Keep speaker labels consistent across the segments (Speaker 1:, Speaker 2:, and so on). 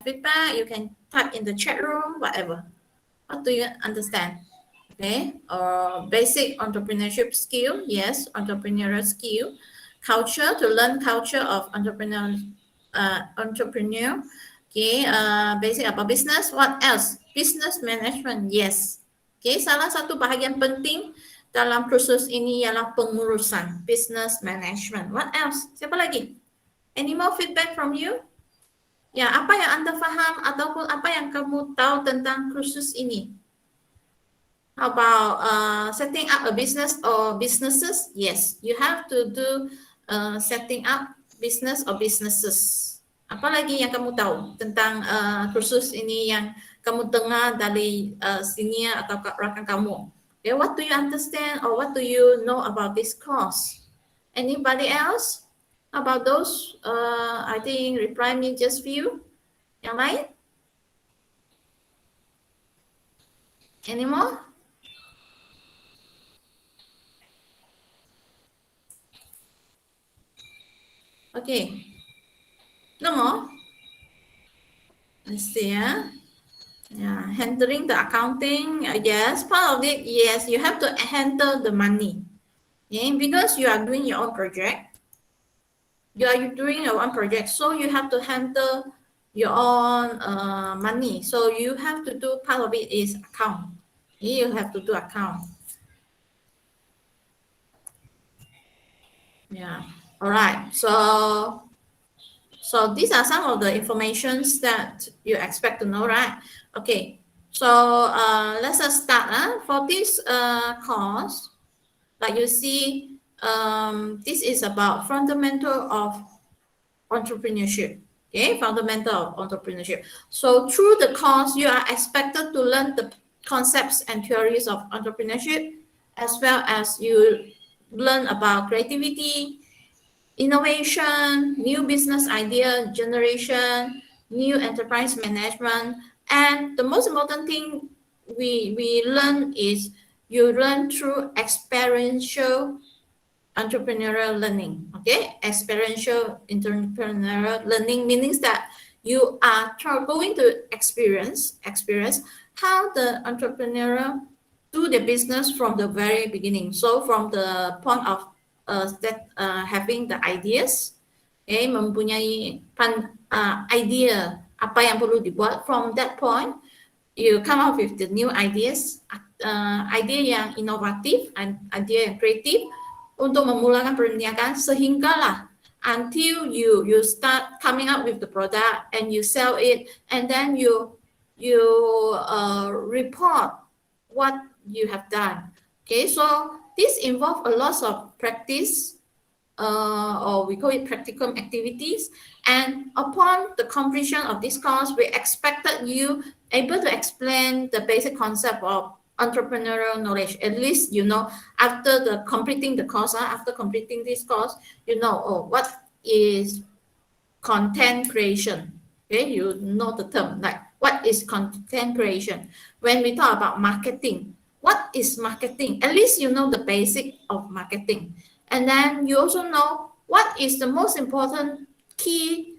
Speaker 1: feedback, you can type in the chat room, whatever. What do you understand? Okay, or basic entrepreneurship skill, yes, entrepreneurial skill, culture, to learn culture of entrepreneur. Okay, basic about business. What else? Business management, yes. Okay, salah satu bahagian penting dalam kursus ini ialah pengurusan, business management. What else? Siapa lagi? Any more feedback from you? Ya, apa yang Anda faham ataupun apa yang kamu tahu tentang kursus ini? How about setting up a business or businesses? Yes, you have to do setting up business or businesses. Apa lagi yang kamu tahu tentang kursus ini yang kamu dengar dari senior atau rakan kamu? Okay, what do you understand or what do you know about this course? Anybody else about those? I think reply me just few. Yang lain? Any more? Okay. No more? Let's see. Yeah, handling the accounting. Yes, part of it. Yes, you have to handle the money. Okay, because you are doing your own project. You are doing your own project, so you have to handle your own money. So you have to do part of it is account. You have to do account. Yeah. All right. So these are some of the informations that you expect to know, right? Okay. So let's just start. For this course, like you see, this is about fundamental of entrepreneurship. Okay, fundamental of entrepreneurship. So through the course, you are expected to learn the concepts and theories of entrepreneurship, as well as you learn about creativity, innovation, new business idea generation, new enterprise management, and the most important thing we learn is you learn through experiential entrepreneurial learning. Okay, experiential entrepreneurial learning means that you are going to experience how the entrepreneur do the business from the very beginning. So from the point of having the ideas, mempunyai idea apa yang perlu dibuat. From that point, you come up with the new ideas, idea yang inovatif, idea yang kreatif untuk memulakan perniagaan sehinggalah until you start coming up with the product and you sell it, and then you report what you have done. Okay, so this involves a lot of practice, or we call it practical activities. And upon the completion of this course, we expected you able to explain the basic concept of entrepreneurial knowledge. At least you know after completing the course, after completing this course, you know what is content creation. Okay, you know the term, like what is content creation. When we talk about marketing, what is marketing? At least you know the basic of marketing. And then you also know what is the most important key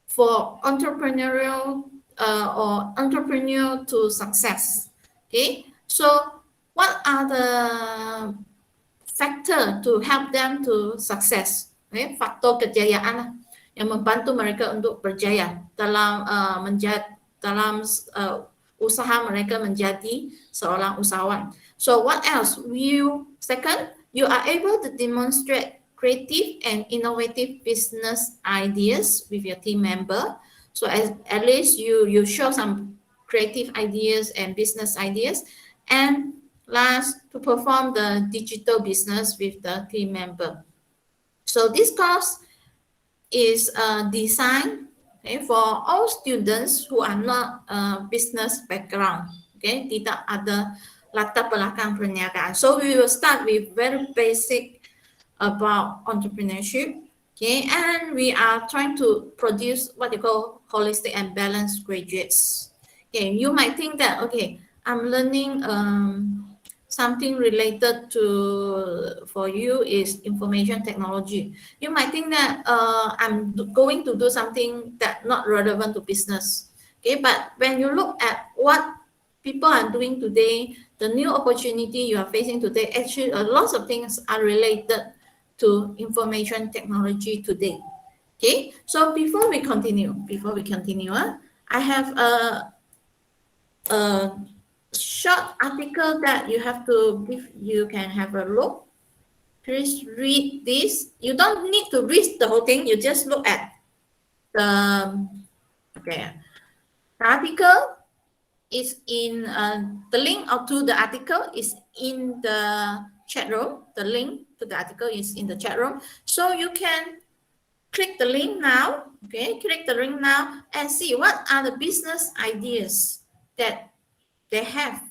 Speaker 1: for entrepreneurial or entrepreneur to success. Okay, so what are the factor to help them to success? Okay, faktor kejayaan yang membantu mereka untuk berjaya dalam usaha mereka menjadi seorang usahawan. So what else? Second, you are able to demonstrate creative and innovative business ideas with your team member. So at least you show some creative ideas and business ideas. And last, to perform the digital business with the team member. So this course is designed for all students who are not business background. Okay, tidak ada latar belakang perniagaan. So we will start with very basic about entrepreneurship. Okay, and we are trying to produce what you call holistic and balanced graduates. Okay, you might think that, okay, I'm learning something related to, for you is information technology. You might think that I'm going to do something that not relevant to business. Okay, but when you look at what people are doing today, the new opportunity you are facing today, actually a lot of things are related to information technology today. Okay, so before we continue, I have a short article that you have to give, you can have a look. Please read this. You don't need to read the whole thing, you just look at the, okay, the article is in the link to the article is in the chat room. The link to the article is in the chat room, so you can click the link now. Okay, click the link now and see what are the business ideas that they have,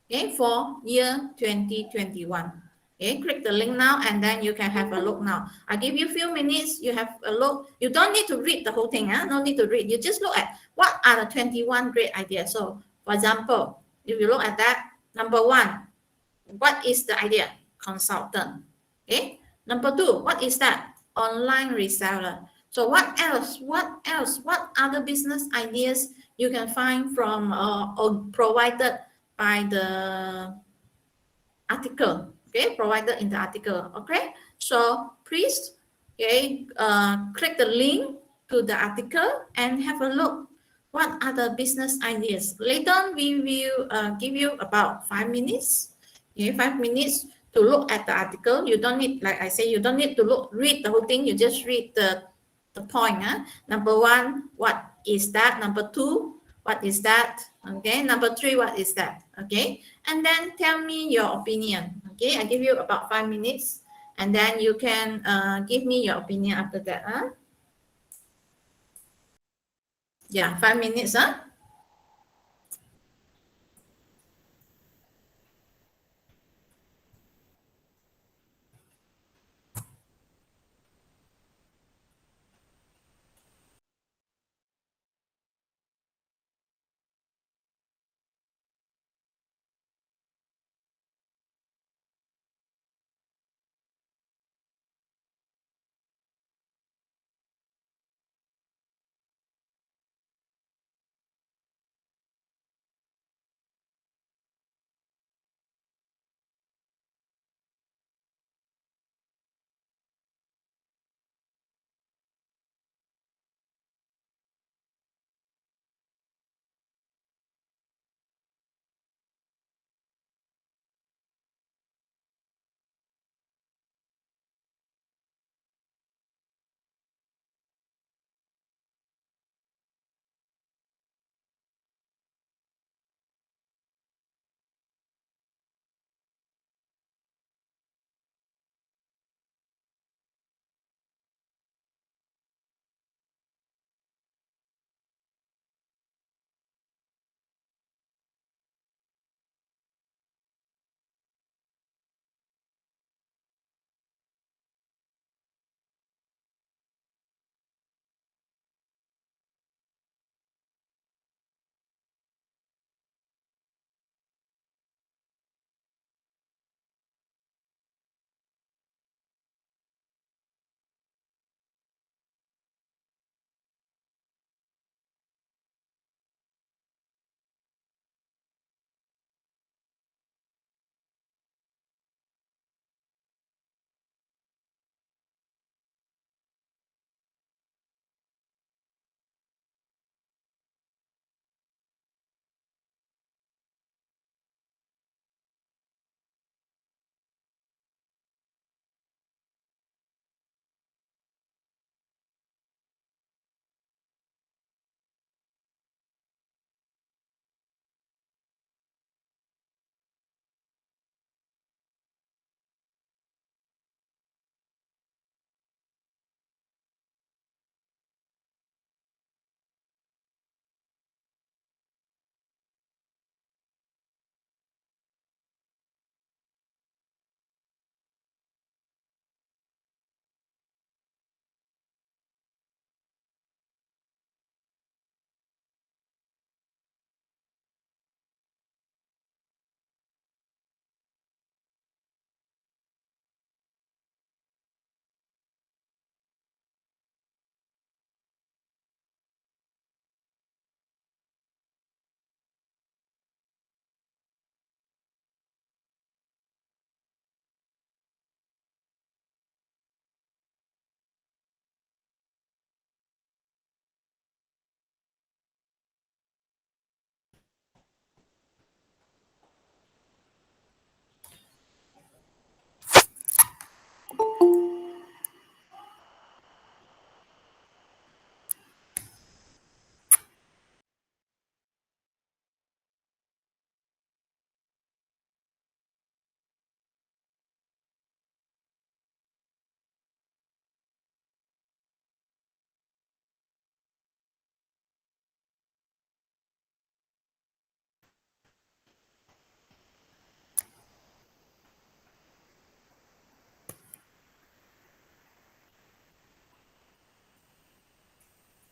Speaker 1: okay, for year 2021. Okay, click the link now and then you can have a look now. I give you a few minutes, you have a look. You don't need to read the whole thing, no need to read. You just look at what are the 21 great ideas. So for example, if you look at that, number one, what is the idea? Consultant. Okay. Number two, what is that? Online reseller. So what else? What else? What other business ideas you can find from or provided by the article? Okay, provided in the article. Okay, so please, okay, click the link to the article and have a look. What are the business ideas? Later on, we will give you about 5 minutes. Okay, 5 minutes to look at the article. You don't need, like I say, you don't need to read the whole thing. You just read the point. Number one, what is that? Number two, what is that? Okay. Number three, what is that? Okay. And then tell me your opinion. Okay. I give you about 5 minutes and then you can give me your opinion after that. Yeah, 5 minutes.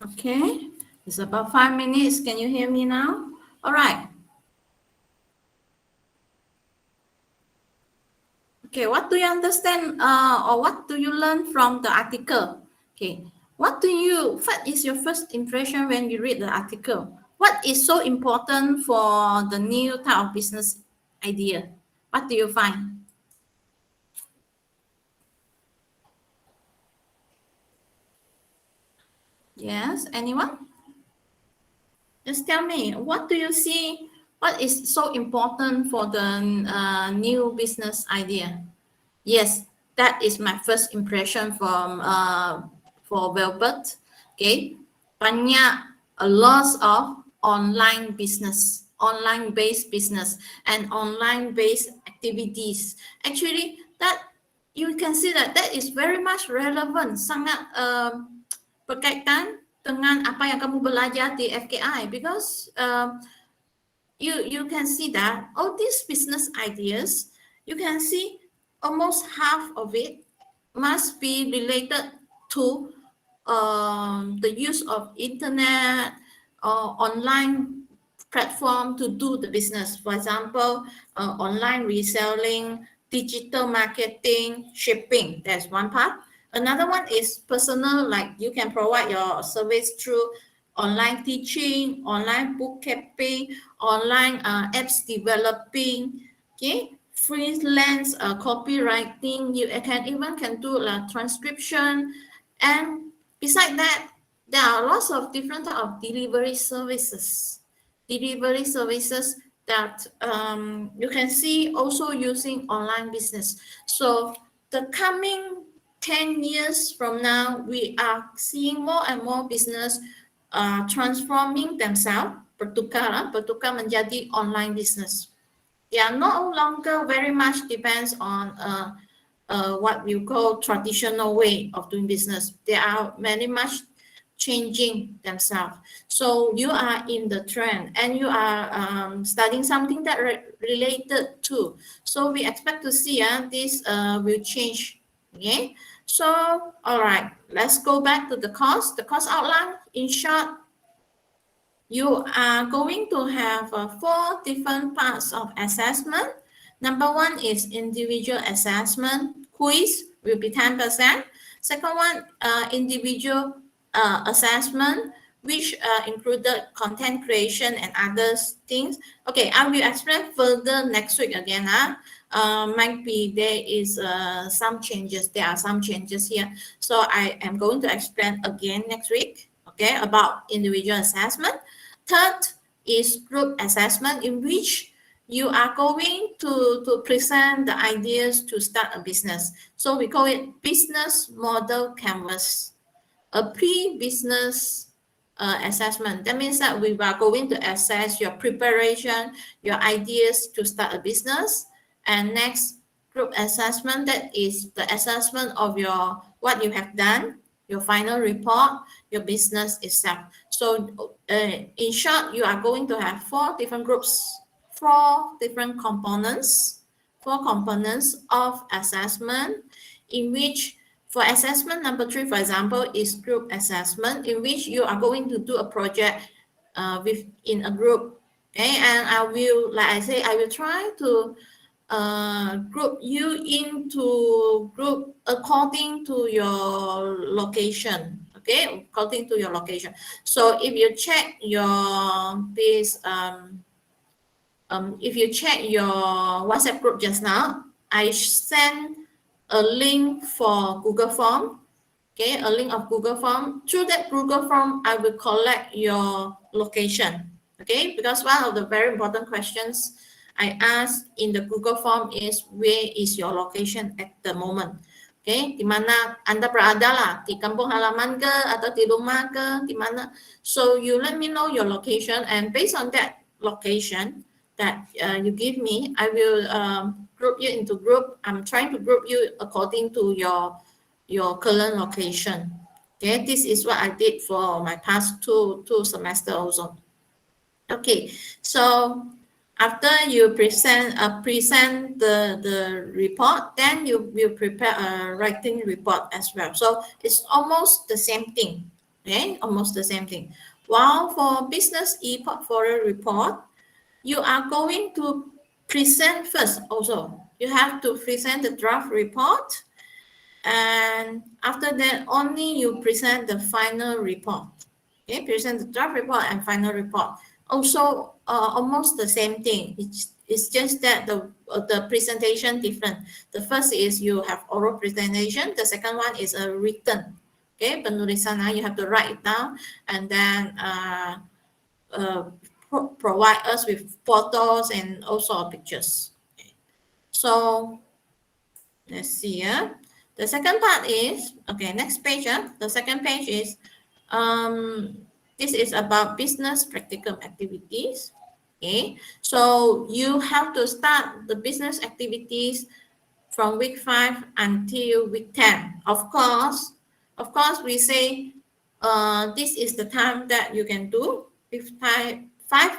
Speaker 1: Okay, it's about 5 minutes. Can you hear me now? All right. Okay, what do you understand or what do you learn from the article? Okay, what is your first impression when you read the article? What is so important for the new type of business idea? What do you find? Yes, anyone? Just tell me, what do you see? What is so important for the new business idea? Yes, that is my first impression from for Velvet. Okay, banyak a lot of online business, online based business, and online based activities. Actually, that you can see that that is very much relevant, sangat berkaitan dengan apa yang kamu belajar di FKI because you can see that all these business ideas, you can see almost half of it must be related to the use of internet or online platform to do the business. For example, online reselling, digital marketing, shipping. That's one part. Another one is personal, like you can provide your service through online teaching, online bookkeeping, online apps developing, okay, freelance copywriting. You can do transcription, and beside that, there are lots of different type of delivery services. Delivery services that you can see also using online business. So the coming 10 years from now, we are seeing more and more business transforming themselves, bertukar menjadi online business. They are no longer very much depends on what you call traditional way of doing business. They are very much changing themselves. So you are in the trend and you are studying something that related to. So we expect to see this will change. Okay. So, all right, let's go back to the course. The course outline, in short, you are going to have 4 different parts of assessment. Number one is individual assessment. Quiz will be 10%. Second one, individual assessment, which included content creation and other things. Okay, I will explain further next week again. Might be there is some changes. There are some changes here. So I am going to explain again next week, okay, about individual assessment. Third is group assessment, in which you are going to present the ideas to start a business. So we call it business model canvas, a pre-business assessment. That means that we are going to assess your preparation, your ideas to start a business. And next, group assessment, that is the assessment of your what you have done, your final report, your business itself. So in short, you are going to have 4 different groups, 4 different components, 4 components of assessment, in which for assessment number 3, for example, is group assessment, in which you are going to do a project in a group. Okay, and I will, like I say, I will try to group you into group according to your location. Okay, according to your location. So if you check your if you check your WhatsApp group just now, I sent a link for Google Form. Okay, a link of Google Form. Through that Google Form, I will collect your location. Okay, because one of the very important questions I ask in the Google Form is, where is your location at the moment? Okay, di mana Anda berada lah, di kampung halaman ke, atau di rumah ke, di mana? So you let me know your location, and based on that location that you give me, I will group you into group. I'm trying to group you according to your current location. Okay, this is what I did for my past two semester also. Okay, so after you present the report, then you will prepare a writing report as well. So it's almost the same thing. Okay, almost the same thing. While for business e-portfolio report, you are going to present first also. You have to present the draft report, and after that only you present the final report. Okay, present the draft report and final report. Also, almost the same thing. It's just that the presentation different. The first is you have oral presentation. The second one is a written. Okay, penulisan. You have to write it down, and then provide us with photos and also pictures. Okay. So let's see. The second part is, okay, next page. The second page is, this is about business practicum activities. Okay, so you have to start the business activities from week 5 until week 10. Of course, we say this is the time that you can do week 5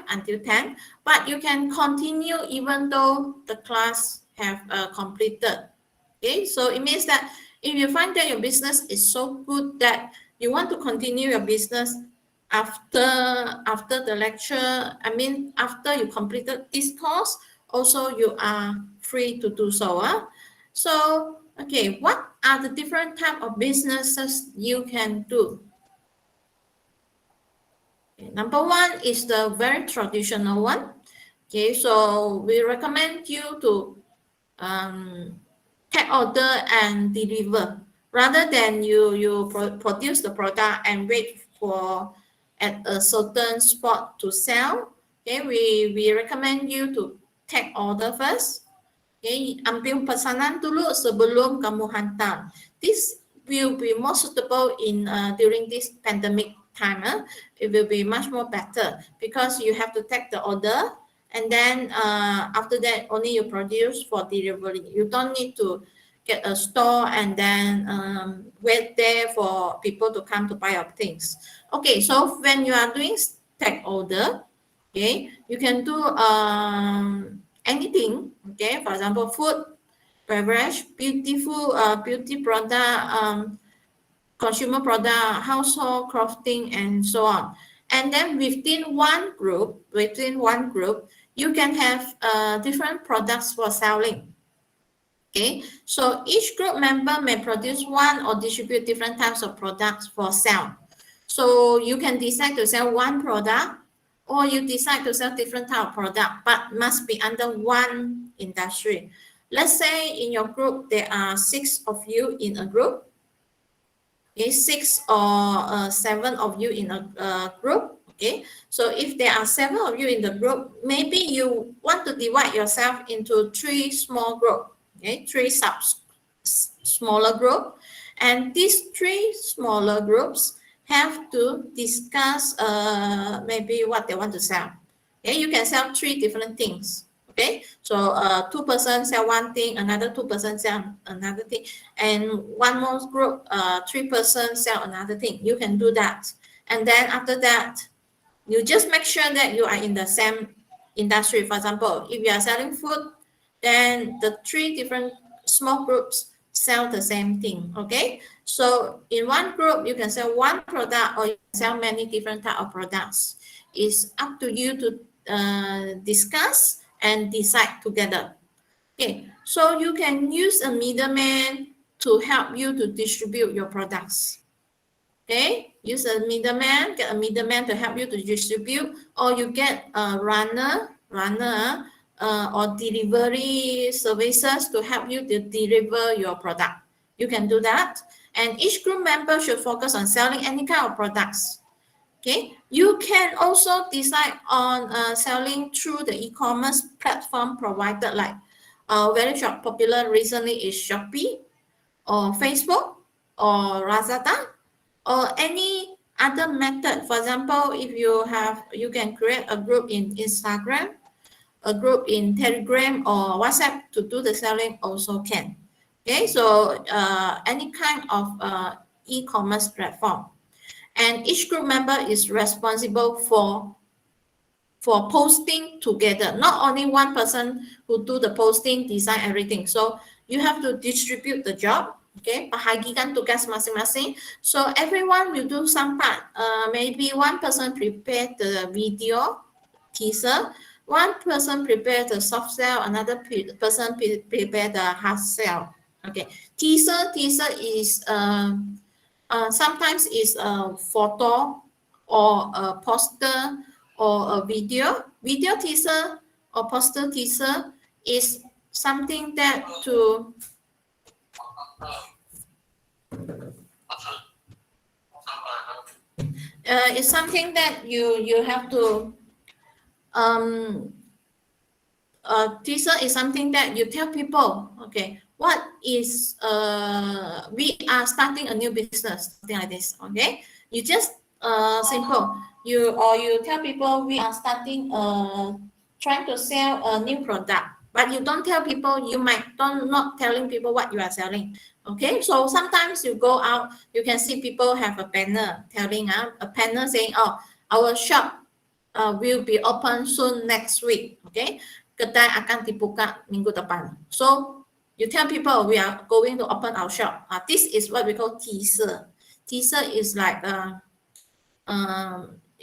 Speaker 1: until 10, but you can continue even though the class have completed. Okay, so it means that if you find that your business is so good that you want to continue your business after the lecture, I mean after you completed this course, also you are free to do so. So okay, what are the different type of businesses you can do? Okay, number one is the very traditional one. Okay, so we recommend you to take order and deliver rather than you produce the product and wait for at a certain spot to sell. Okay, we recommend you to take order first. Okay, ambil pesanan dulu sebelum kamu hantar. This will be more suitable in during this pandemic time. It will be much more better because you have to take the order, and then after that only you produce for delivery. You don't need to get a store and then wait there for people to come to buy your things. Okay, so when you are doing take order, okay, you can do anything. Okay, for example, food, beverage, beauty product, consumer product, household, crafting, and so on. And then within one group, you can have different products for selling. Okay, so each group member may produce one or distribute different types of products for sale. So you can decide to sell one product, or you decide to sell different type of product, but must be under one industry. Let's say in your group there are 6 of you in a group. Okay, 6 or 7 of you in a group. Okay, so if there are 7 of you in the group, maybe you want to divide yourself into 3 small groups. Okay, 3 smaller group, and these 3 smaller groups have to discuss maybe what they want to sell. Okay, you can sell 3 different things. Okay, so 2 persons sell one thing, another 2 persons sell another thing, and one more group, 3 persons sell another thing. You can do that, and then after that, you just make sure that you are in the same industry. For example, if you are selling food, then the 3 different small groups sell the same thing. Okay, so in one group you can sell one product or you can sell many different type of products. It's up to you to discuss and decide together. Okay, so you can use a middleman to help you to distribute your products. Okay, use a middleman, get a middleman to help you to distribute, or you get a runner or delivery services to help you to deliver your product. You can do that. And each group member should focus on selling any kind of products. Okay, you can also decide on selling through the e-commerce platform provided, like very popular recently is Shopee or Facebook or Lazada or any other method. For example, if you can create a group in Instagram, a group in Telegram or WhatsApp to do the selling also can. Okay, so any kind of e-commerce platform. And each group member is responsible for posting together. Not only one person who do the posting, design everything. So you have to distribute the job. Okay, bahagikan tugas masing-masing. So everyone will do some part. Maybe one person prepare the video teaser, one person prepare the soft sell, another person prepare the hard sell. Okay, teaser is sometimes is a photo or a poster or a video teaser or poster teaser is something that to it's something that you have to um teaser is something that you tell people, okay, what is we are starting a new business, something like this. Okay, you just simple, you tell people we are starting trying to sell a new product, but you don't tell people, you might don't not telling people what you are selling. Okay, so sometimes you go out, you can see people have a banner telling a banner saying, oh, our shop will be open soon next week. Okay, kedai akan dibuka minggu depan. So you tell people we are going to open our shop. This is what we call teaser. Teaser is like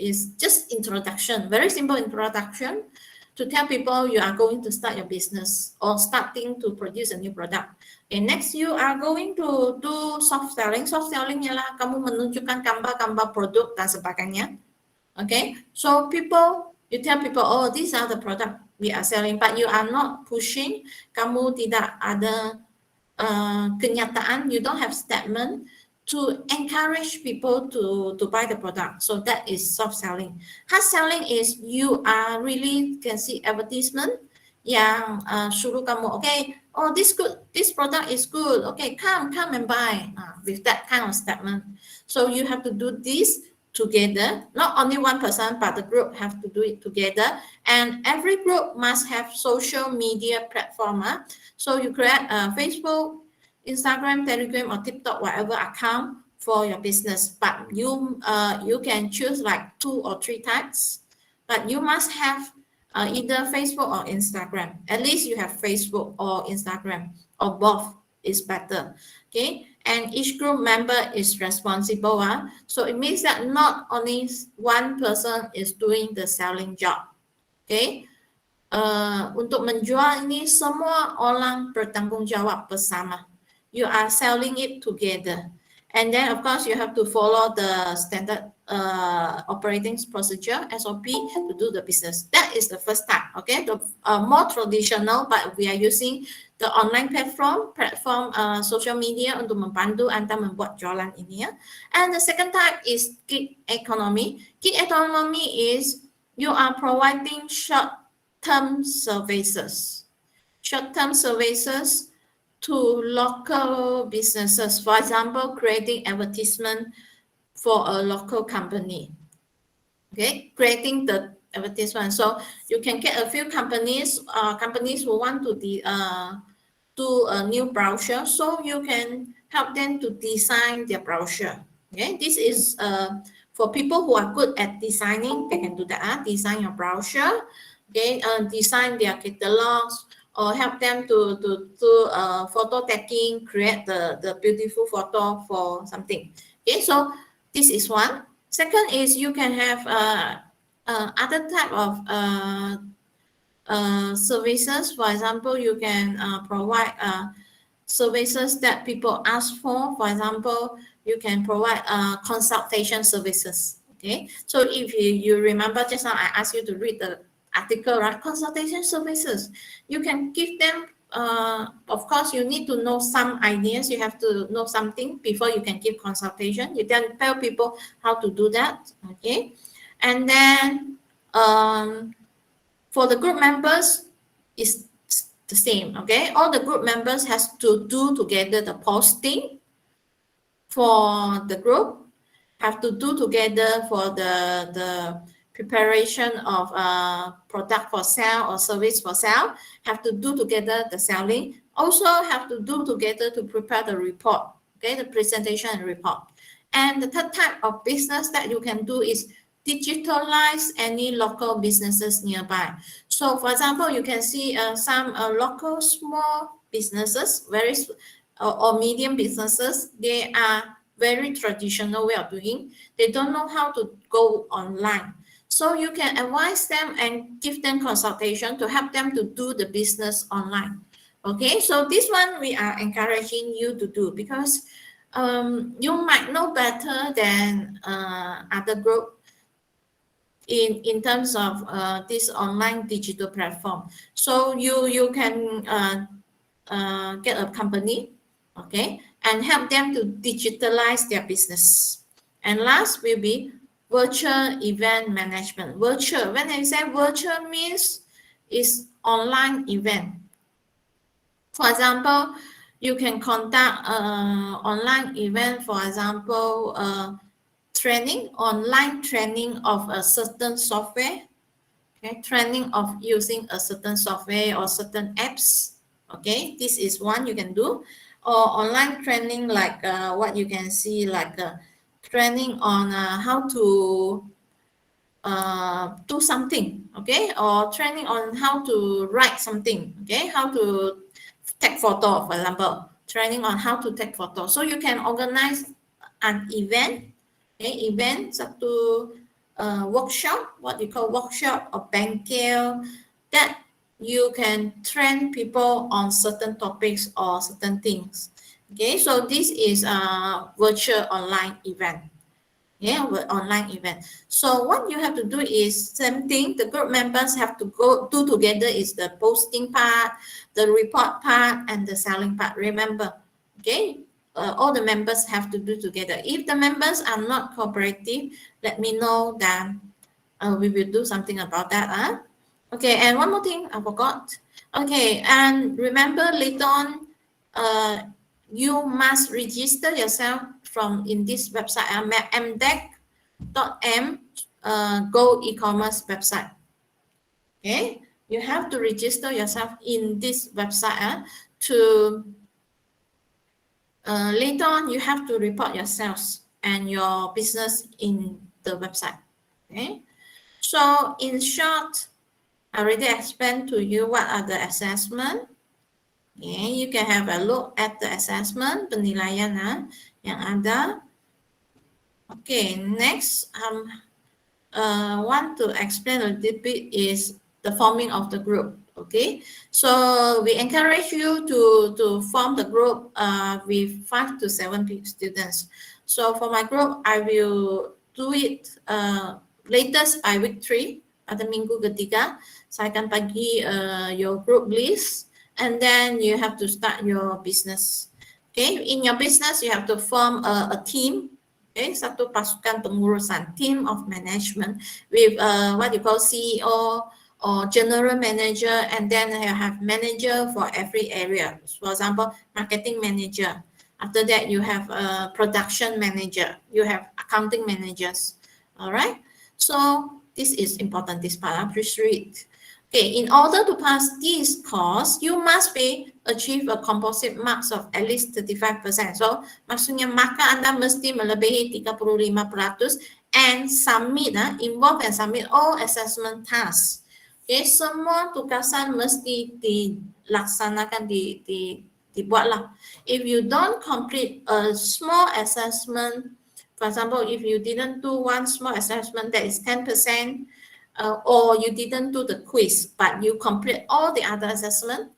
Speaker 1: is just introduction, very simple introduction to tell people you are going to start your business or starting to produce a new product. And next you are going to do soft selling. Soft selling ialah kamu menunjukkan gambar-gambar produk dan sebagainya. Okay, so you tell people, oh, these are the product we are selling, but you are not pushing. Kamu tidak ada kenyataan, you don't have statement to encourage people to buy the product. So that is soft selling. Hard selling is you are really can see advertisement yang suruh kamu, okay, oh, this product is good, okay, come and buy, with that kind of statement. So you have to do this together. Not only one person, but the group have to do it together. And every group must have social media platform. So you create a Facebook, Instagram, Telegram, or TikTok, whatever account for your business. But you can choose like 2 or 3 types. But you must have either Facebook or Instagram. At least you have Facebook or Instagram, or both is better. Okay, and each group member is responsible. So it means that not only one person is doing the selling job. Okay, untuk menjual ini semua orang bertanggung jawab bersama. You are selling it together. And then, of course, you have to follow the standard operating procedure, SOP, to do the business. That is the first type, okay? The more traditional, but we are using the online platform, social media untuk membantu Anda membuat jualan ini. And the second type is gig economy. Gig economy is you are providing short-term services. Short-term services to local businesses. For example, creating advertisement for a local company. Okay, creating the advertisement. So you can get a few companies who want to do a new brochure. So you can help them to design their brochure. Okay, this is for people who are good at designing. They can do that. Design your brochure. Okay, design their catalogs, or help them to do photo tagging, create the beautiful photo for something. Okay, so this is one. Second is you can have other type of services. For example, you can provide services that people ask for. For example, you can provide consultation services. Okay, so if you remember just now, I asked you to read the article, right? Consultation services, you can give them, of course, you need to know some ideas. You have to know something before you can give consultation. You can tell people how to do that. Okay, and then for the group members, it's the same. Okay, all the group members has to do together the posting for the group, have to do together for the preparation of product for sale or service for sale, have to do together the selling, also have to do together to prepare the report, okay, the presentation and report. And the third type of business that you can do is digitalize any local businesses nearby. So for example, you can see some local small businesses, very or medium businesses, they are very traditional way of doing. They don't know how to go online. So you can advise them and give them consultation to help them to do the business online. Okay, so this one we are encouraging you to do because you might know better than other group in terms of this online digital platform. So you can get a company, okay, and help them to digitalize their business. And last will be virtual event management. Virtual, when I say virtual means is online event. For example, you can conduct online event, for example, online training of a certain software, okay, training of using a certain software or certain apps. Okay, this is one you can do. Or online training like what you can see, like training on how to do something, okay, or training on how to write something, okay, how to take photo, for example, training on how to take photo. So you can organize an event, okay, event, satu workshop, what you call workshop or bengkel, that you can train people on certain topics or certain things. Okay, so this is a virtual online event. Yeah, with online event. So what you have to do is same thing. The group members have to go do together is the posting part, the report part, and the selling part. Remember, okay, all the members have to do together. If the members are not cooperative, let me know. Then we will do something about that. Okay, and one more thing I forgot. Okay, and remember later on, you must register yourself from in this website, mdec.m Go e-commerce website. Okay, you have to register yourself in this website to later on you have to report yourselves and your business in the website. Okay, so in short, I already explained to you what are the assessment. Okay, you can have a look at the assessment penilaian yang ada. Okay, next want to explain a little bit is the forming of the group. Okay, so we encourage you to form the group with 5 to 7 students. So for my group, I will do it latest by week 3, pada minggu ketiga. Saya akan bagi your group list, and then you have to start your business. Okay, in your business, you have to form a team. Okay, satu pasukan pengurusan, team of management with what you call CEO or general manager, and then you have manager for every area. For example, marketing manager. After that, you have a production manager. You have accounting managers. All right. So this is important. This part, please read. Okay, in order to pass this course, you must achieve a composite marks of at least 35%. So, maksudnya maka Anda mesti melebihi 35% and submit, involve and submit all assessment tasks. Okay, semua tugasan mesti dilaksanakan, dibuatlah. If you don't complete a small assessment, for example, if you didn't do one small assessment that is 10%, or you didn't do the quiz, but you complete all the other assessment,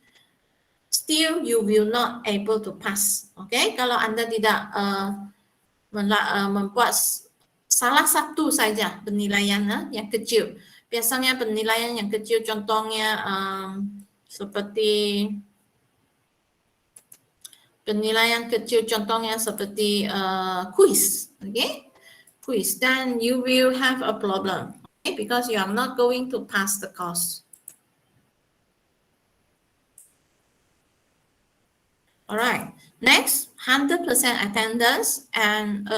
Speaker 1: still you will not able to pass. Okay, kalau Anda tidak membuat salah satu saja penilaian yang kecil. Biasanya penilaian yang kecil contohnya seperti quiz, okay? Quiz, then you will have a problem. Because you are not going to pass the course. All right. Next, 100% attendance and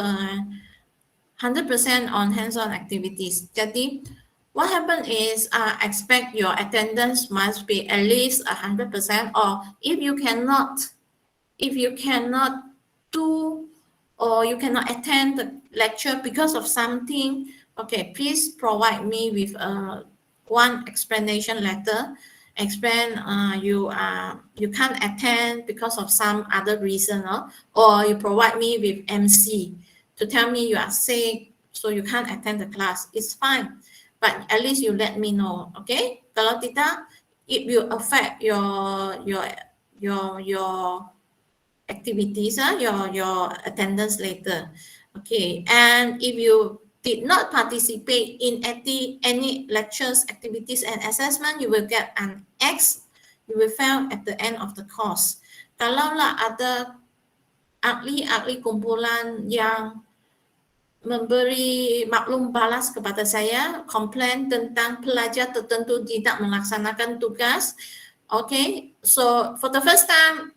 Speaker 1: 100% on hands-on activities. Jadi, what happened is expect your attendance must be at least 100%, or if you cannot do or you cannot attend the lecture because of something, okay, please provide me with one explanation letter, explain you can't attend because of some other reason, or you provide me with MC to tell me you are sick, so you can't attend the class, it's fine. But at least you let me know, okay? Kalau tidak, it will affect your activities, your attendance later. Okay, and if you did not participate in any lectures, activities, and assessment, you will get an X. You will fail at the end of the course. Kalaulah ada ahli-ahli kumpulan yang memberi maklum balas kepada saya, komplain tentang pelajar tertentu tidak melaksanakan tugas. Okay, so for the first time,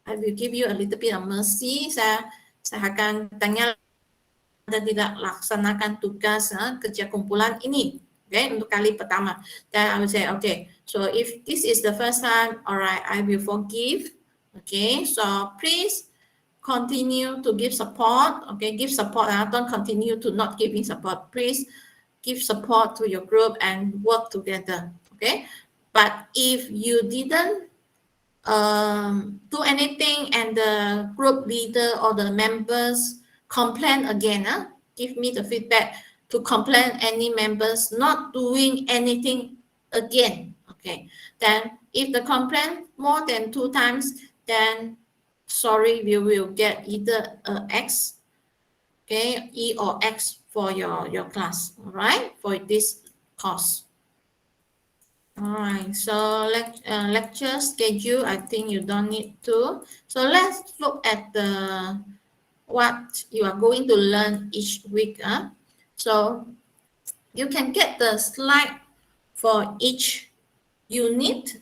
Speaker 1: I will give you a little bit of mercy. Saya akan tanya Anda tidak laksanakan tugas kerja kumpulan ini, okay, untuk kali pertama. Then I will say, okay, so if this is the first time, alright, I will forgive. Okay, so please continue to give support. Okay, give support. Don't continue to not giving support. Please give support to your group and work together. Okay, but if you didn't do anything and the group leader or the members complain again, give me the feedback to complain any members not doing anything again. Okay, then if the complaint more than 2 times, then sorry, we will get either X, okay, E or X for your class, all right, for this course. All right, so lecture schedule, I think you don't need to. So let's look at what you are going to learn each week. So you can get the slide for each unit,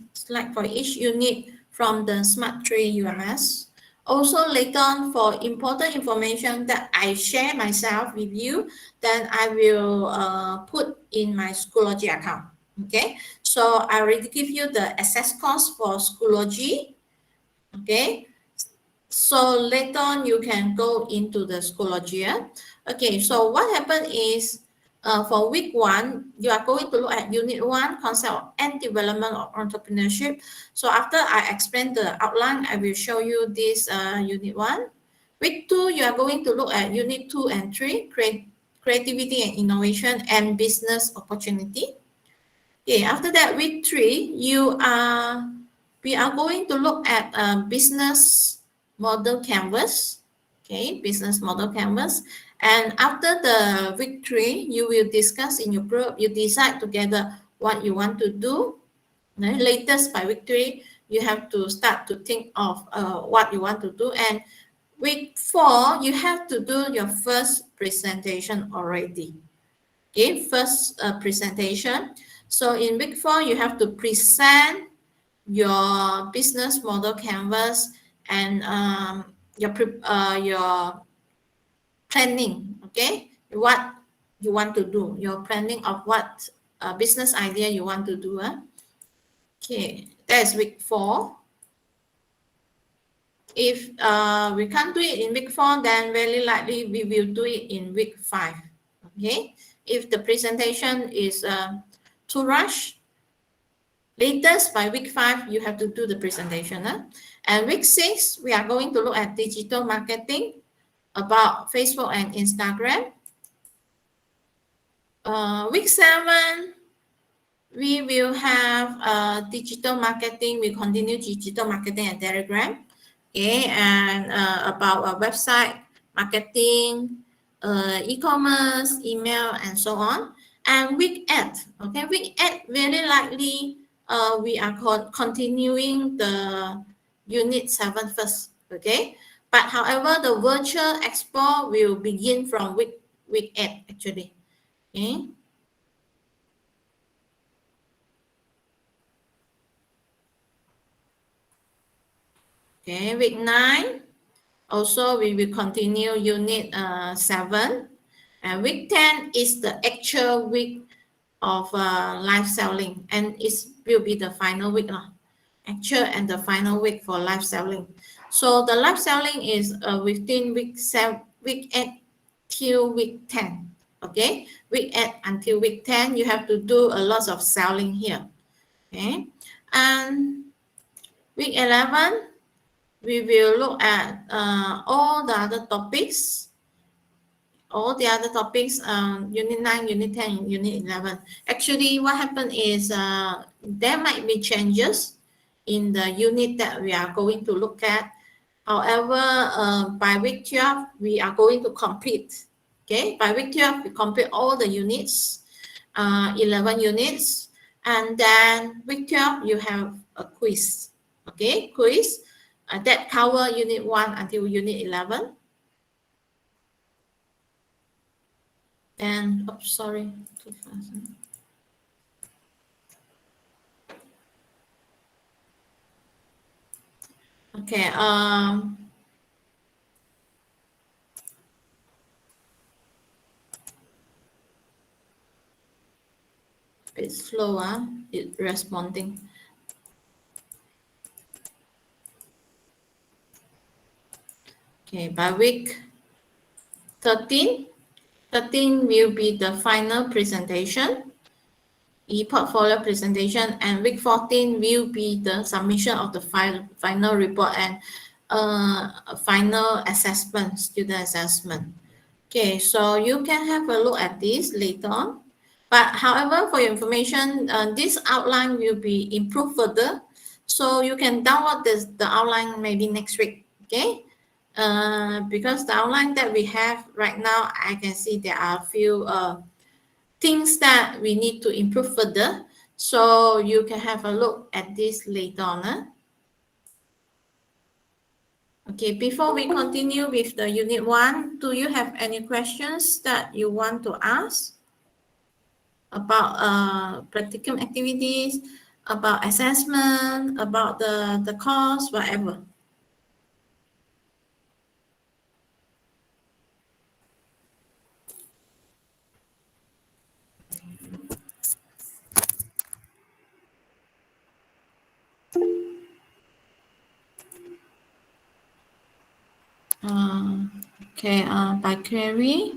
Speaker 1: from the Smart 3 UMS. Also later on, for important information that I share myself with you, then I will put in my Schoology account. Okay, so I already give you the access cost for Schoology. Okay, so later on you can go into the Schoology. Okay, so what happened is for week 1, you are going to look at unit 1, concept and development of entrepreneurship. So after I explain the outline, I will show you this unit 1. Week 2, you are going to look at unit 2 and 3, creativity and innovation and business opportunity. Okay, after that, week 3, we are going to look at business model canvas. Okay, business model canvas. And after the week 3, you will discuss in your group. You decide together what you want to do. Latest by week 3, you have to start to think of what you want to do. And week 4, you have to do your first presentation already. Okay, first presentation. So in week 4, you have to present your business model canvas and your planning. Okay, what you want to do, your planning of what business idea you want to do. Okay, that is week 4. If we can't do it in week 4, then very likely we will do it in week 5. Okay, if the presentation is too rush, latest by week 5, you have to do the presentation. And week 6, we are going to look at digital marketing about Facebook and Instagram. Week 7, we will have digital marketing. We continue digital marketing and Telegram. Okay, and about a website marketing, e-commerce, email, and so on. And week 8, okay, week 8, very likely we are continuing the unit 7 first, okay? But however, the virtual expo will begin from week 8 actually, okay? Okay, week 9, also we will continue unit 7. And week 10 is the actual week of live selling, and it will be the final week, actual and the final week for live selling. So the live selling is within week 8 till week 10. Okay, week 8 until week 10, you have to do a lot of selling here. Okay, and week 11, we will look at all the other topics, unit 9, unit 10, unit 11. Actually, what happened is there might be changes in the unit that we are going to look at. However, by week 12, we are going to complete. Okay, by week 12, we complete all the units, 11 units. And then week 12, you have a quiz. Okay, quiz that cover unit 1 until unit 11. And, oh, sorry, too fast. Okay, it's slow, it's responding. Okay, by week 13, 13 will be the final presentation, e-portfolio presentation, and week 14 will be the submission of the final report and final assessment, student assessment. Okay, so you can have a look at this later on. But however, for your information, this outline will be improved further. So you can download the outline maybe next week, okay? Because the outline that we have right now, I can see there are a few things that we need to improve further. So you can have a look at this later on. Okay, before we continue with the unit 1, do you have any questions that you want to ask about practicum activities, about assessment, about the course, whatever? Okay, by query.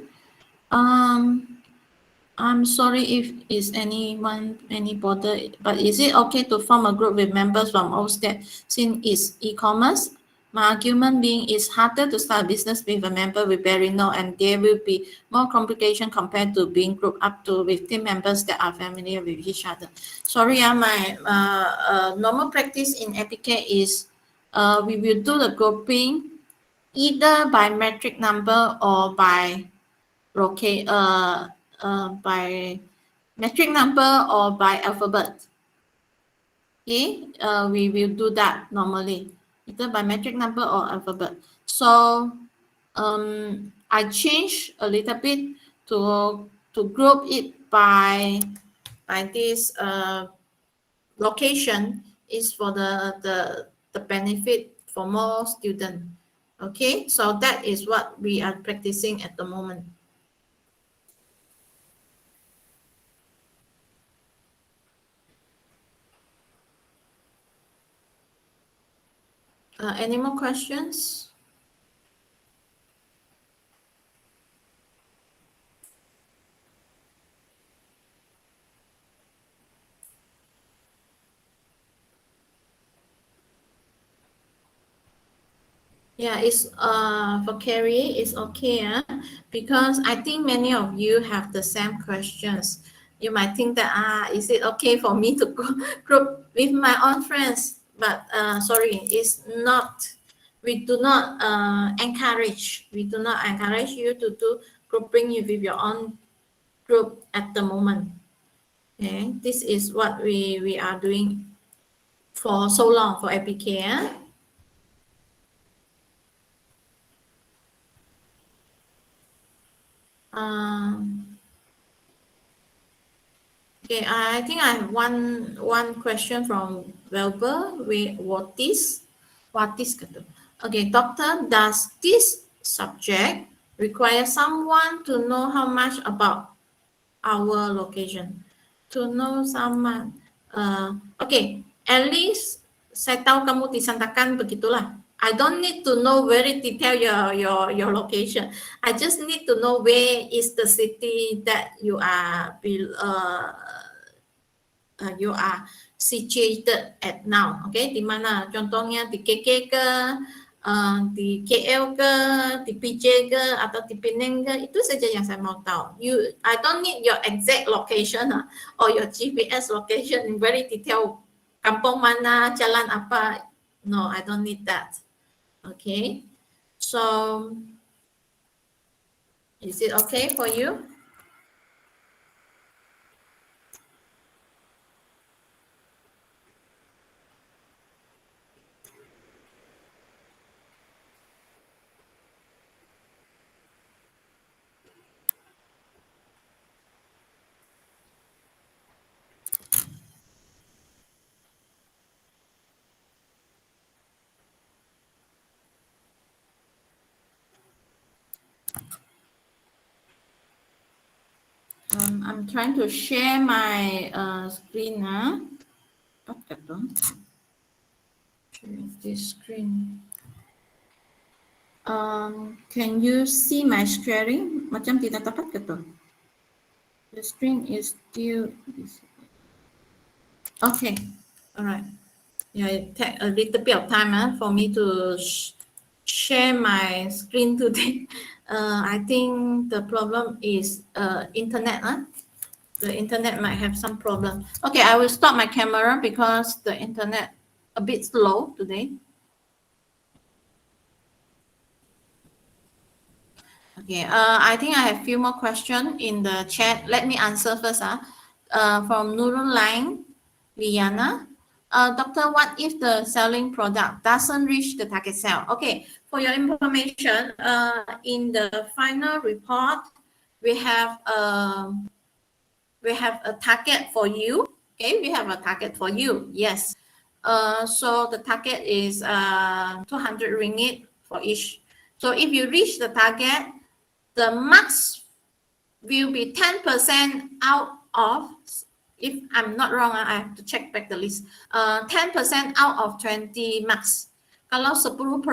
Speaker 1: I'm sorry if is anyone any bother, but is it okay to form a group with members from all states since it's e-commerce? My argument being it's harder to start a business with a member with very no, and there will be more complication compared to being grouped up to with team members that are familiar with each other. Sorry, my normal practice in Epicare is we will do the grouping either by metric number or by by metric number or by alphabet. Okay, we will do that normally, either by metric number or alphabet. So I change a little bit to group it by this location is for the benefit for more students. Okay, so that is what we are practicing at the moment. Any more questions? Yeah, it's for Carrie, it's okay, because I think many of you have the same questions. You might think that is it okay for me to group with my own friends? But sorry, it's not. We do not encourage. We do not encourage you to do grouping with your own group at the moment. Okay, this is what we are doing for so long for APK. Okay, I think I have one question from Welber. What is kata? Okay, doctor, does this subject require someone to know how much about our location? To know someone, okay, at least saya tahu kamu di Santakan begitulah. I don't need to know very detail your location. I just need to know where is the city that you are situated at now. Okay, di mana? Contohnya di KK ke, di KL ke, di PJ ke, atau di Penang ke, itu saja yang saya mau tahu. I don't need your exact location or your GPS location in very detail. Kampung mana, jalan apa? No, I don't need that. Okay, so is it okay for you? I'm trying to share my screen. Apa tu? Share this screen. Can you see my sharing? Macam tidak dapat ke tu? The screen is still. Okay, all right. Yeah, it take a little bit of time for me to share my screen today. I think the problem is internet. The internet might have some problem. Okay, I will stop my camera because the internet a bit slow today. Okay, I think I have a few more questions in the chat. Let me answer first. From Nurul Line, Liana. Doctor, what if the selling product doesn't reach the target sale? Okay, for your information, in the final report, we have a target for you. Okay, we have a target for you. Yes. So the target is 200 ringgit for each. So if you reach the target, the max will be 10% out of, if I'm not wrong, I have to check back the list. 10% out of 20 max. Kalau 10%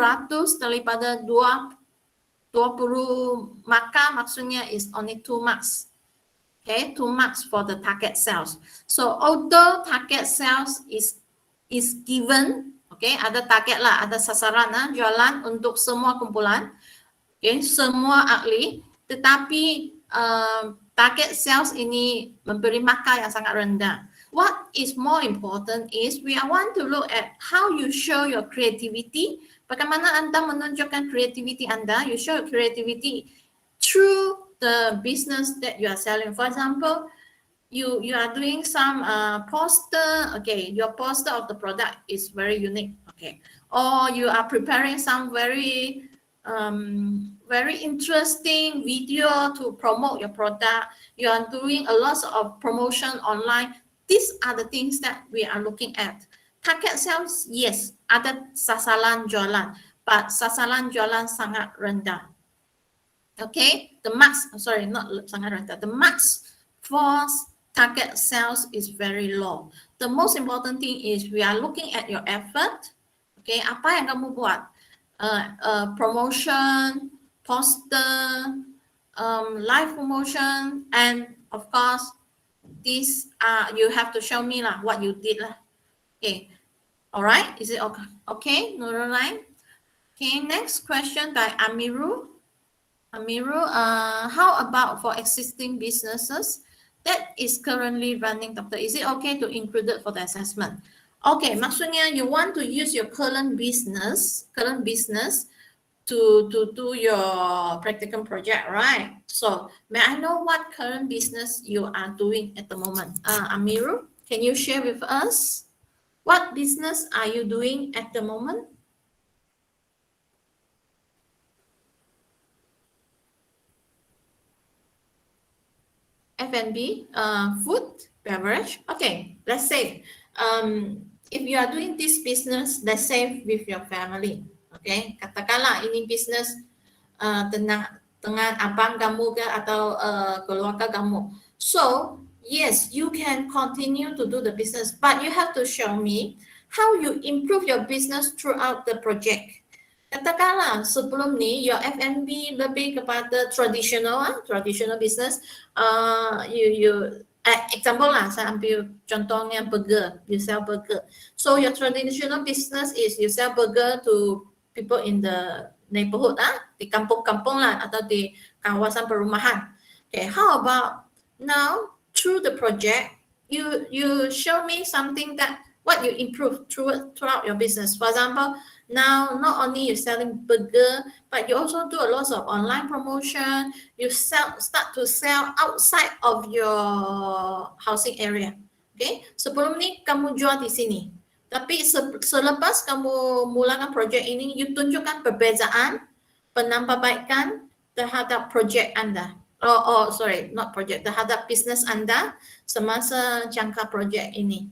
Speaker 1: daripada 20 maka maksudnya is only 2 marks. Okay, 2 marks for the target sales. So although target sales is given, okay, ada target lah, ada sasaran jualan untuk semua kumpulan, okay, semua ahli, tetapi target sales ini memberi markah yang sangat rendah. What is more important is we want to look at how you show your creativity. Bagaimana Anda menunjukkan creativity Anda? You show creativity through the business that you are selling. For example, you are doing some poster. Okay, your poster of the product is very unique. Okay, or you are preparing some very interesting video to promote your product. You are doing a lot of promotion online. These are the things that we are looking at. Target sales, yes, ada sasaran jualan, but sasaran jualan sangat rendah. Okay, the max, sorry, not sangat rendah. The max for target sales is very low. The most important thing is we are looking at your effort. Okay, apa yang kamu buat? Promotion, poster, live promotion, and of course, these you have to show me lah what you did lah. Okay, all right. Is it okay? Okay, Nurul. Okay, next question by Amiru. Amiru, how about for existing businesses that is currently running, doctor? Is it okay to include it for the assessment? Okay, maksudnya you want to use your current business to do your practicum project, right? So may I know what current business you are doing at the moment? Amiru, can you share with us what business are you doing at the moment? F&B, food, beverage. Okay, let's say if you are doing this business, let's say with your family. Okay, katakanlah ini bisnis dengan abang kamu ke atau keluarga kamu. So yes, you can continue to do the business, but you have to show me how you improve your business throughout the project. Katakanlah sebelum ni your F&B lebih kepada traditional business. You example lah, saya ambil contohnya burger, you sell burger. So your traditional business is you sell burger to people in the neighborhood di kampung-kampung lah atau di kawasan perumahan. Okay, how about now through the project you show me something that what you improve throughout your business. For example, now not only you're selling burger, but you also do a lot of online promotion. You start to sell outside of your housing area. Okay, sebelum ni kamu jual di sini, tapi selepas kamu mulakan project ini, you tunjukkan perbezaan, penambahbaikan terhadap project Anda. Sorry, not project, terhadap business Anda semasa jangka project ini.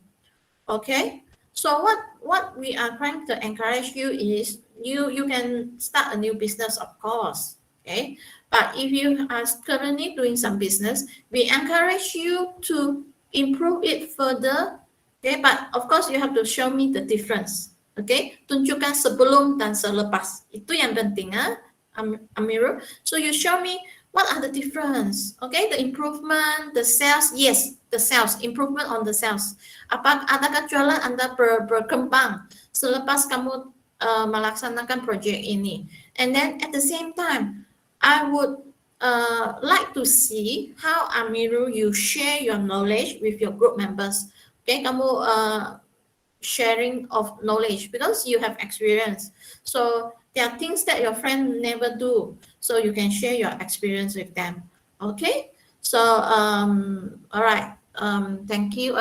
Speaker 1: Okay, so what we are trying to encourage you is you can start a new business, of course. Okay, but if you are currently doing some business, we encourage you to improve it further. Okay, but of course you have to show me the difference. Okay, tunjukkan sebelum dan selepas, itu yang penting Amirul. So you show me what are the difference. Okay, the improvement, the sales. Yes, the sales, improvement on the sales. Adakah jualan Anda berkembang selepas kamu melaksanakan project ini? And then at the same time, I would like to see how Amirul you share your knowledge with your group members. Okay, kamu sharing of knowledge because you have experience. So there are things that your friend never do. So you can share your experience with them. Okay. So all right. Thank you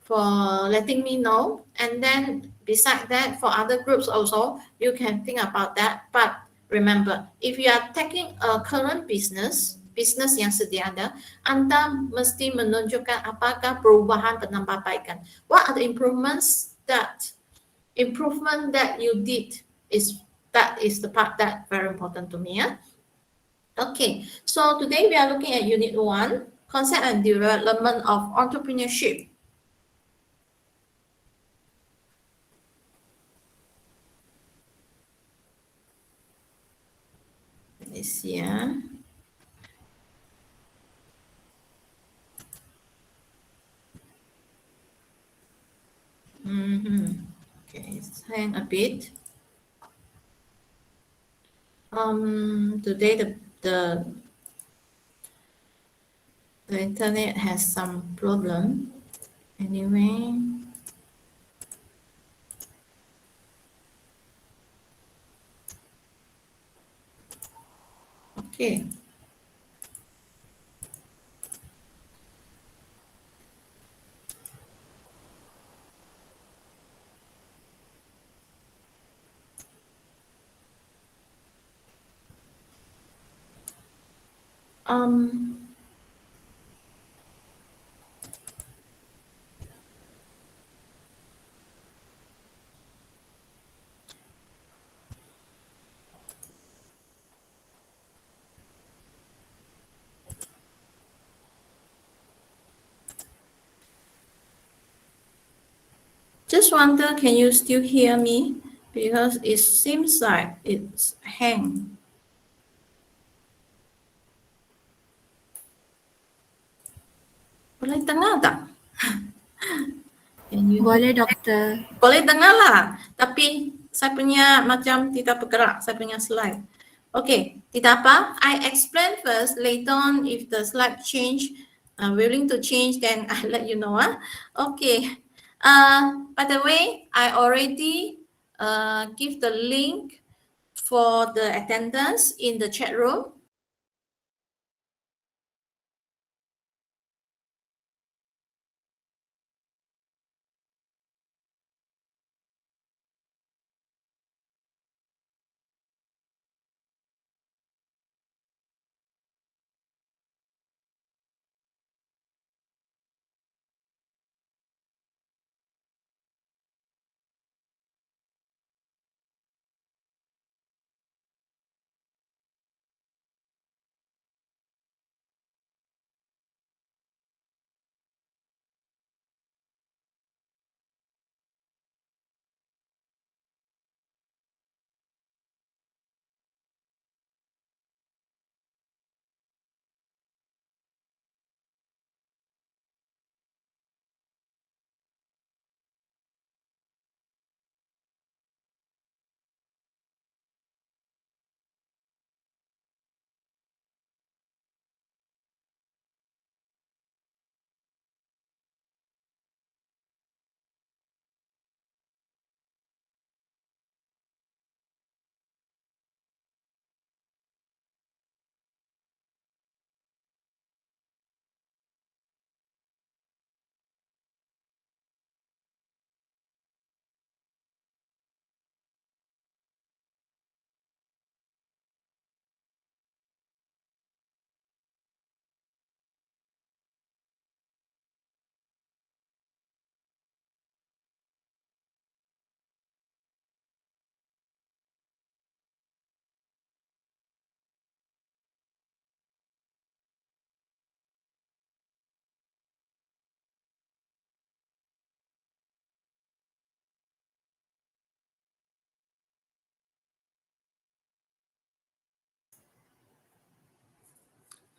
Speaker 1: for letting me know. And then beside that, for other groups also, you can think about that. But remember, if you are taking a current business yang sedia ada, Anda mesti menunjukkan apakah perubahan penambahbaikan. What are the improvement that you did that is the part that very important to me. Okay, so today we are looking at Unit 1, Concept and Development of Entrepreneurship. Let's see. Okay, it's hang a bit. Today the internet has some problem. Anyway. Okay. Just wonder, can you still hear me? Because it seems like it's hang. Boleh dengar tak?
Speaker 2: Boleh, doktor.
Speaker 1: Boleh dengar lah. Tapi saya punya macam tidak bergerak, saya punya slide. Okay, tidak apa. I explain first. Later on, if the slide change, willing to change, then I let you know. Okay. By the way, I already give the link for the attendance in the chat room.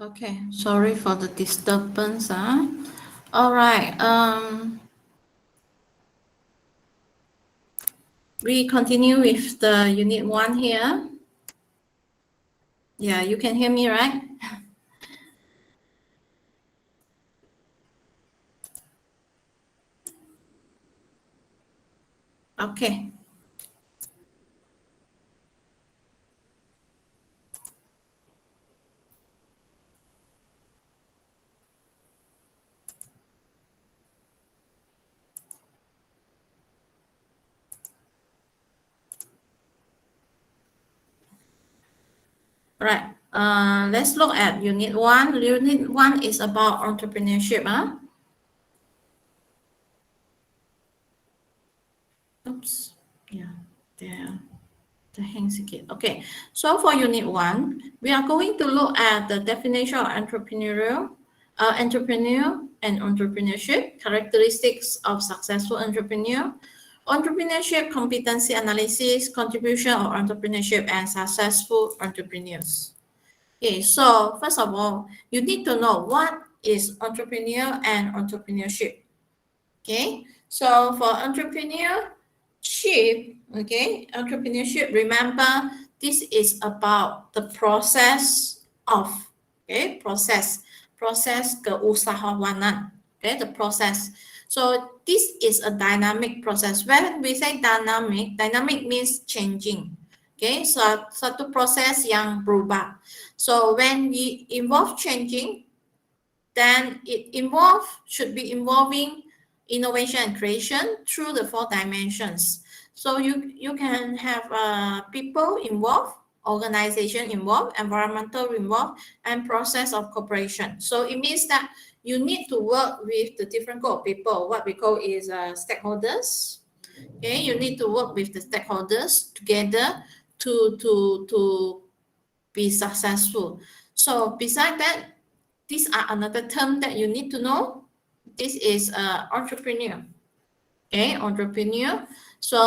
Speaker 1: Okay, sorry for the disturbance. All right. We continue with the unit 1 here. Yeah, you can hear me, right? Okay. Right. Let's look at unit 1. Unit 1 is about entrepreneurship. Oops. Yeah, there. The hangs again. Okay. So for unit 1, we are going to look at the definition of entrepreneur and entrepreneurship, characteristics of successful entrepreneur, entrepreneurship competency analysis, contribution of entrepreneurship and successful entrepreneurs. Okay, so first of all, you need to know what is entrepreneur and entrepreneurship. Okay, so for entrepreneurship, entrepreneurship, remember this is about the process of, process keusahawanan, the process. So this is a dynamic process. When we say dynamic means changing. Okay, so satu proses yang berubah. So when we involve changing, then should be involving innovation and creation through the 4 dimensions. So you can have people involved, organization involved, environmental involved, and process of cooperation. So it means that you need to work with the different group of people. What we call is stakeholders. Okay, you need to work with the stakeholders together to be successful. So beside that, these are another term that you need to know. This is entrepreneur. Okay, entrepreneur. So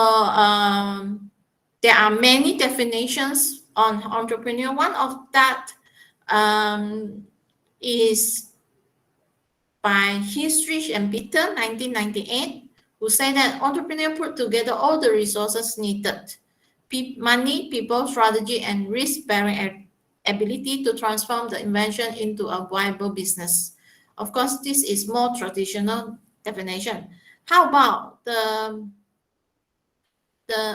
Speaker 1: there are many definitions on entrepreneur. One of that is by Hirschrich and Peter, 1998, who say that entrepreneur put together all the resources needed: money, people, strategy, and risk-bearing ability to transform the invention into a viable business. Of course, this is more traditional definition. How about the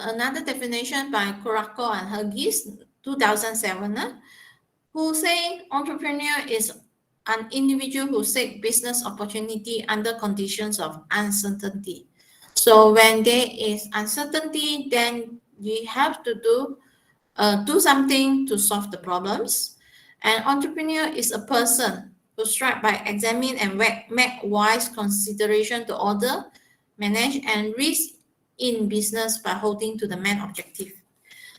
Speaker 1: another definition by Kurako and Huggies, 2007, who say entrepreneur is an individual who seek business opportunity under conditions of uncertainty. So when there is uncertainty, then we have to do something to solve the problems. An entrepreneur is a person who strive by examine and make wise consideration to order, manage, and risk in business by holding to the main objective.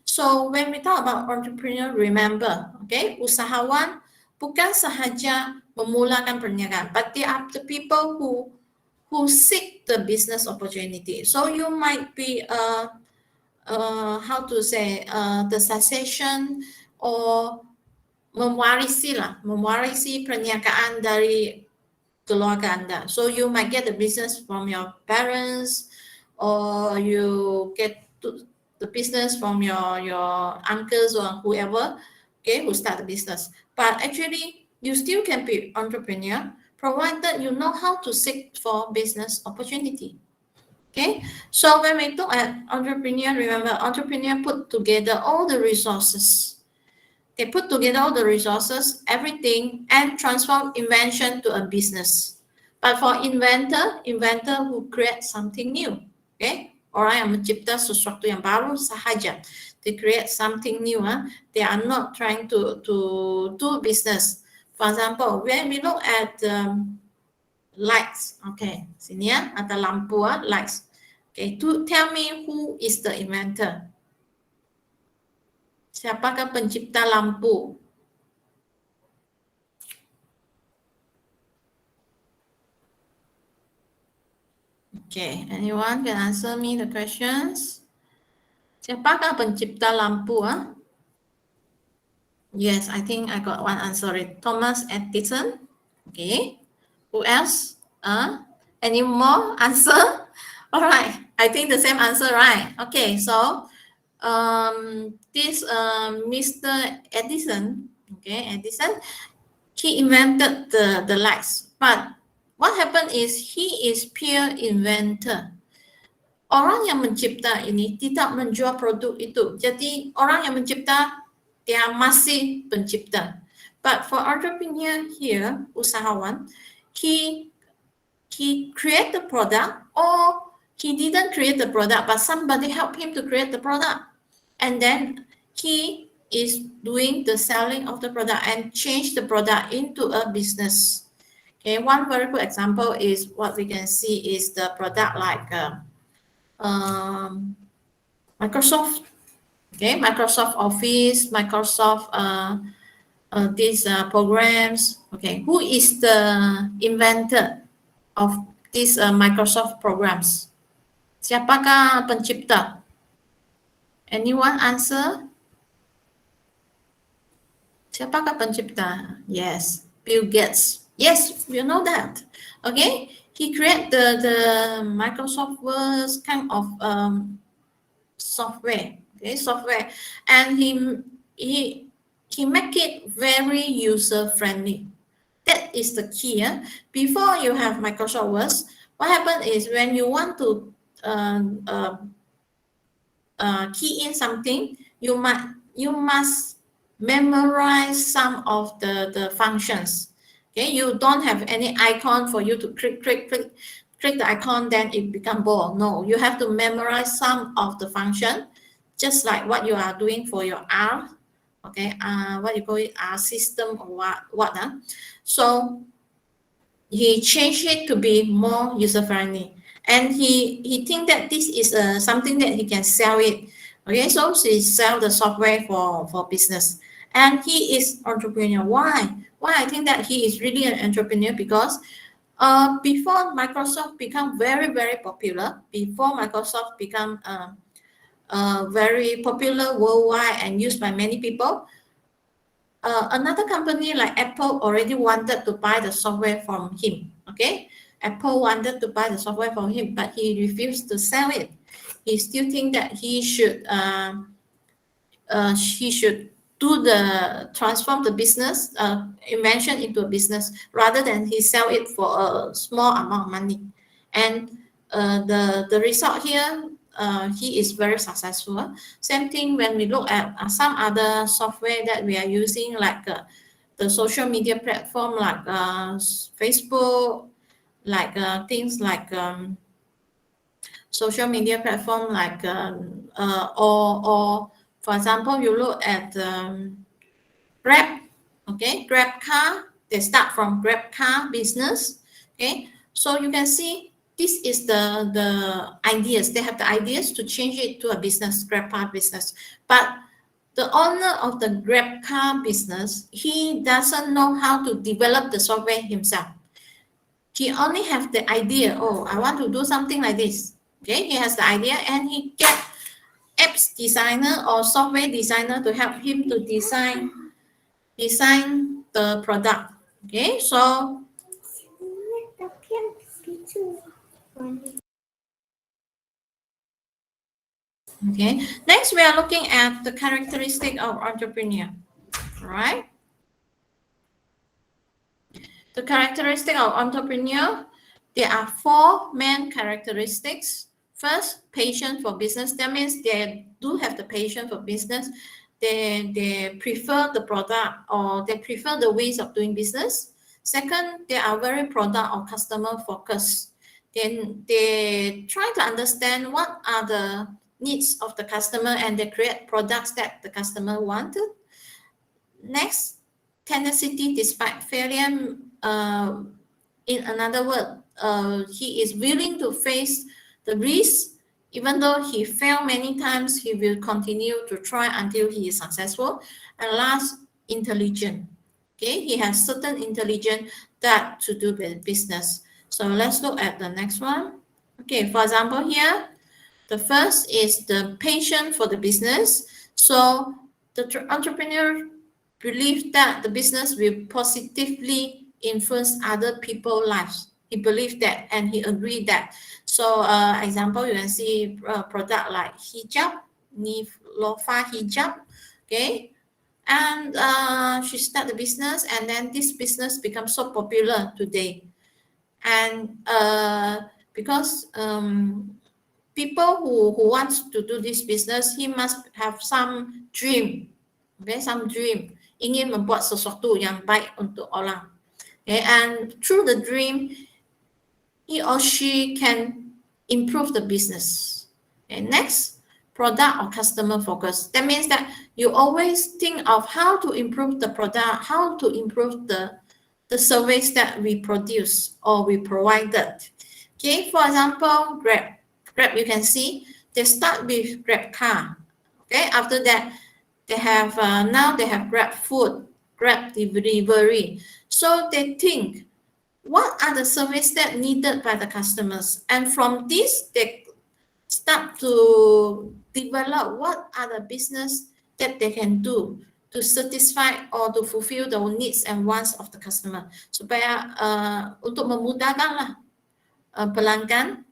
Speaker 1: So when we talk about entrepreneur, remember, okay, usahawan bukan sahaja memulakan perniagaan, but they are the people who seek the business opportunity. So you might be how to say the succession or mewarisi perniagaan dari keluarga Anda. So you might get the business from your parents, or you get the business from your uncles or whoever, okay, who start the business. But actually, you still can be entrepreneur, provided you know how to seek for business opportunity. Okay, so when we look at entrepreneur, remember entrepreneur put together all the resources. They put together all the resources, everything, and transform invention to a business. But for inventor who create something new, okay? Orang yang mencipta sesuatu yang baru sahaja. They create something new. They are not trying to do business. For example, when we look at lights, okay, sini ya, ada lampu, lights. Okay, to tell me who is the inventor? Siapakah pencipta lampu? Okay, anyone can answer me the questions? Siapakah pencipta lampu? Yes, I think I got one answer. Thomas Edison. Okay. Who else? Any more answer? All right. I think the same answer, right? Okay. So, this Mr. Edison. Okay, Edison. He invented the lights, but what happened is he is pure inventor. Orang yang mencipta ini tidak menjual produk itu. Jadi orang yang mencipta dia masih pencipta. But for entrepreneur here, usahawan, he create the product, or he didn't create the product, but somebody helped him to create the product, and then he is doing the selling of the product and change the product into a business. Okay, one very good example is what we can see is the product like Microsoft. Okay, Microsoft Office, Microsoft these programs. Okay, who is the inventor of these Microsoft programs? Siapakah pencipta? Anyone answer? Siapakah pencipta? Yes, Bill Gates. Yes, you know that. Okay, he created the Microsoft Word kind of software. Okay, software, and he make it very user friendly. That is the key. Before you have Microsoft Word, what happens is when you want to key in something, you must memorize some of the functions. Okay, you don't have any icon for you to click the icon, then it become bold. No, you have to memorize some of the function, just like what you are doing for your R. Okay, what you call it, R system or what? So he changed it to be more user friendly, and he think that this is something that he can sell it. Okay, so he sell the software for business, and he is entrepreneur. Why I think that he is really an entrepreneur? Because before Microsoft become very popular, before Microsoft become very popular worldwide and used by many people, another company like Apple already wanted to buy the software from him. Okay, Apple wanted to buy the software from him, but he refused to sell it. He still think that he should do the transform the business invention into a business rather than he sell it for a small amount of money. And the result here, he is very successful. Same thing when we look at some other software that we are using, like the social media platform like Facebook, like things like social media platform like or for example, you look at Grab. Okay, Grab car, they start from Grab car business. Okay, so you can see this is the ideas. They have the ideas to change it to a business, Grab car business. But the owner of the Grab car business, he doesn't know how to develop the software himself. He only have the idea. Oh, I want to do something like this. Okay, he has the idea, and he get apps designer or software designer to help him to design the product. Okay, so okay, next we are looking at the characteristic of entrepreneur. All right, the characteristic of entrepreneur, there are four main characteristics. First, passion for business. That means they do have the passion for business. They prefer the product, or they prefer the ways of doing business. Second, they are very product or customer focused. Then they try to understand what are the needs of the customer, and they create products that the customer wanted. Next, tenacity despite failure. In another word, he is willing to face the risk. Even though he failed many times, he will continue to try until he is successful. And last, intelligent. Okay, he has certain intelligence that to do with business. So let's look at the next one. Okay, for example here, the first is the passion for the business. So the entrepreneur believe that the business will positively influence other people's lives. He believed that and he agreed that. So example, you can see product like hijab, Nilofa hijab, okay? And she started the business, and then this business becomes so popular today. And because people who wants to do this business, he must have some dream, okay, some dream, ingin membuat sesuatu yang baik untuk orang. Okay, and through the dream, he or she can improve the business. Okay, next, product or customer focus. That means that you always think of how to improve the product, how to improve the service that we produce or we provided. Okay, for example, Grab. Grab, you can see they start with Grab car. Okay, after that, they have now they have Grab food, Grab delivery. So they think, what are the services that needed by the customers? And from this, they start to develop what are the business that they can do to satisfy or to fulfill the needs and wants of the customer, supaya untuk memudahkanlah pelanggan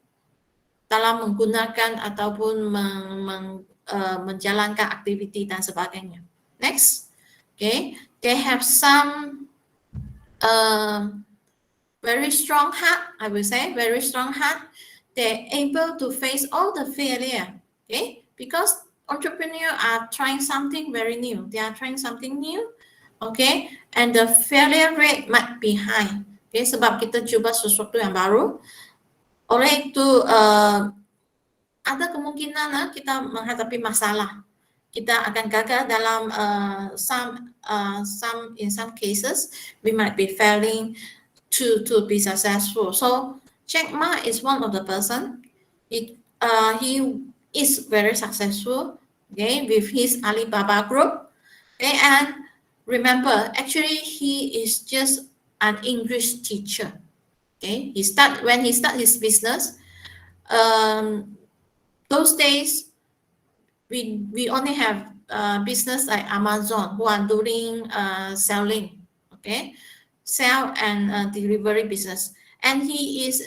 Speaker 1: dalam menggunakan ataupun menjalankan aktiviti dan sebagainya. Next, okay, they have some very strong heart, I will say, very strong heart. They're able to face all the failure, okay, because entrepreneurs are trying something very new. They are trying something new, okay, and the failure rate might be high. Okay, sebab kita cuba sesuatu yang baru, oleh itu ada kemungkinan kita menghadapi masalah. Kita akan gagal dalam in some cases we might be failing to be successful. So Jack Ma is one of the person. He is very successful, okay, with his Alibaba group. Okay, and remember, actually he is just an English teacher. Okay, when he start his business. Those days, we only have business like Amazon who are doing selling, okay, sell and delivery business. And he is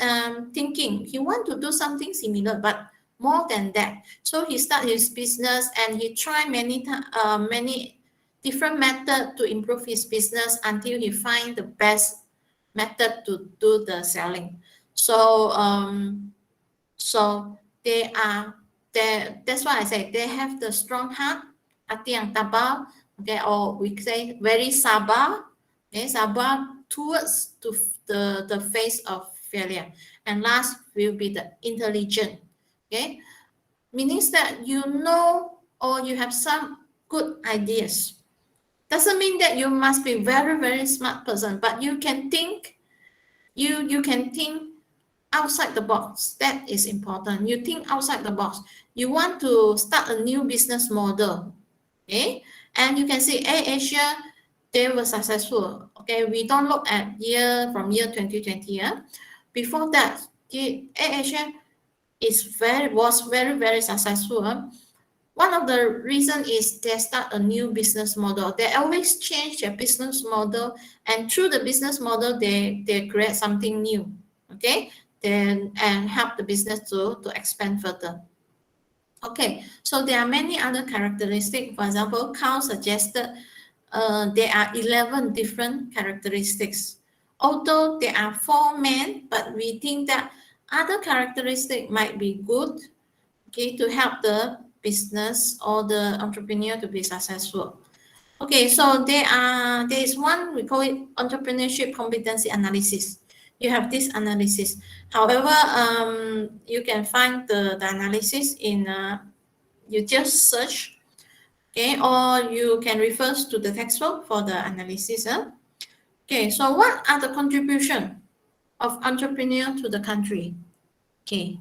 Speaker 1: thinking he want to do something similar, but more than that. So he start his business and he try many different method to improve his business until he find the best method to do the selling. So so that's why I say they have the strong heart, hati yang tabah, okay, or we say very sabar, okay, sabar towards the face of failure. And last will be the intelligent, okay, meaning that you know or you have some good ideas. Doesn't mean that you must be very, very smart person, but you can think, you can think outside the box. That is important. You think outside the box. You want to start a new business model, okay? And you can see AirAsia, they were successful. Okay, we don't look at from year 2020. Yeah? Before that, AirAsia was very, very successful. One of the reasons is they start a new business model. They always change their business model, and through the business model, they create something new. Okay, and help the business to expand further. Okay, so there are many other characteristics. For example, Carl suggested there are 11 different characteristics. Although there are 4 men, but we think that other characteristics might be good, okay, to help the business or the entrepreneur to be successful. Okay, so there is one, we call it entrepreneurship competency analysis. You have this analysis. However, you can find the analysis in, you just search, okay, or you can refer to the textbook for the analysis. Okay, so what are the contribution of entrepreneur to the country? Okay,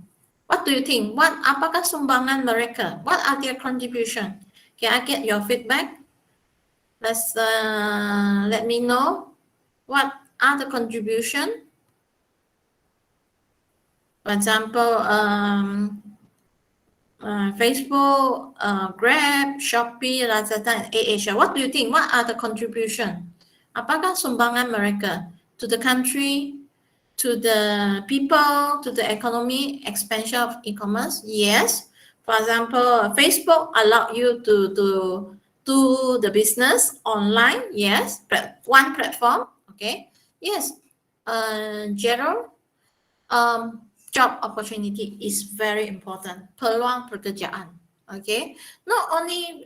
Speaker 1: what do you think? Apakah sumbangan mereka? What are their contribution? Can I get your feedback? Let me know what are the contribution. For example, Facebook, Grab, Shopee, Lazada, and AirAsia. What do you think? What are the contribution? Apakah sumbangan mereka to the country, to the people, to the economy, expansion of e-commerce? Yes. For example, Facebook allow you to do the business online. Yes. One platform. Okay. Yes. General job opportunity is very important. Peluang pekerjaan. Okay, not only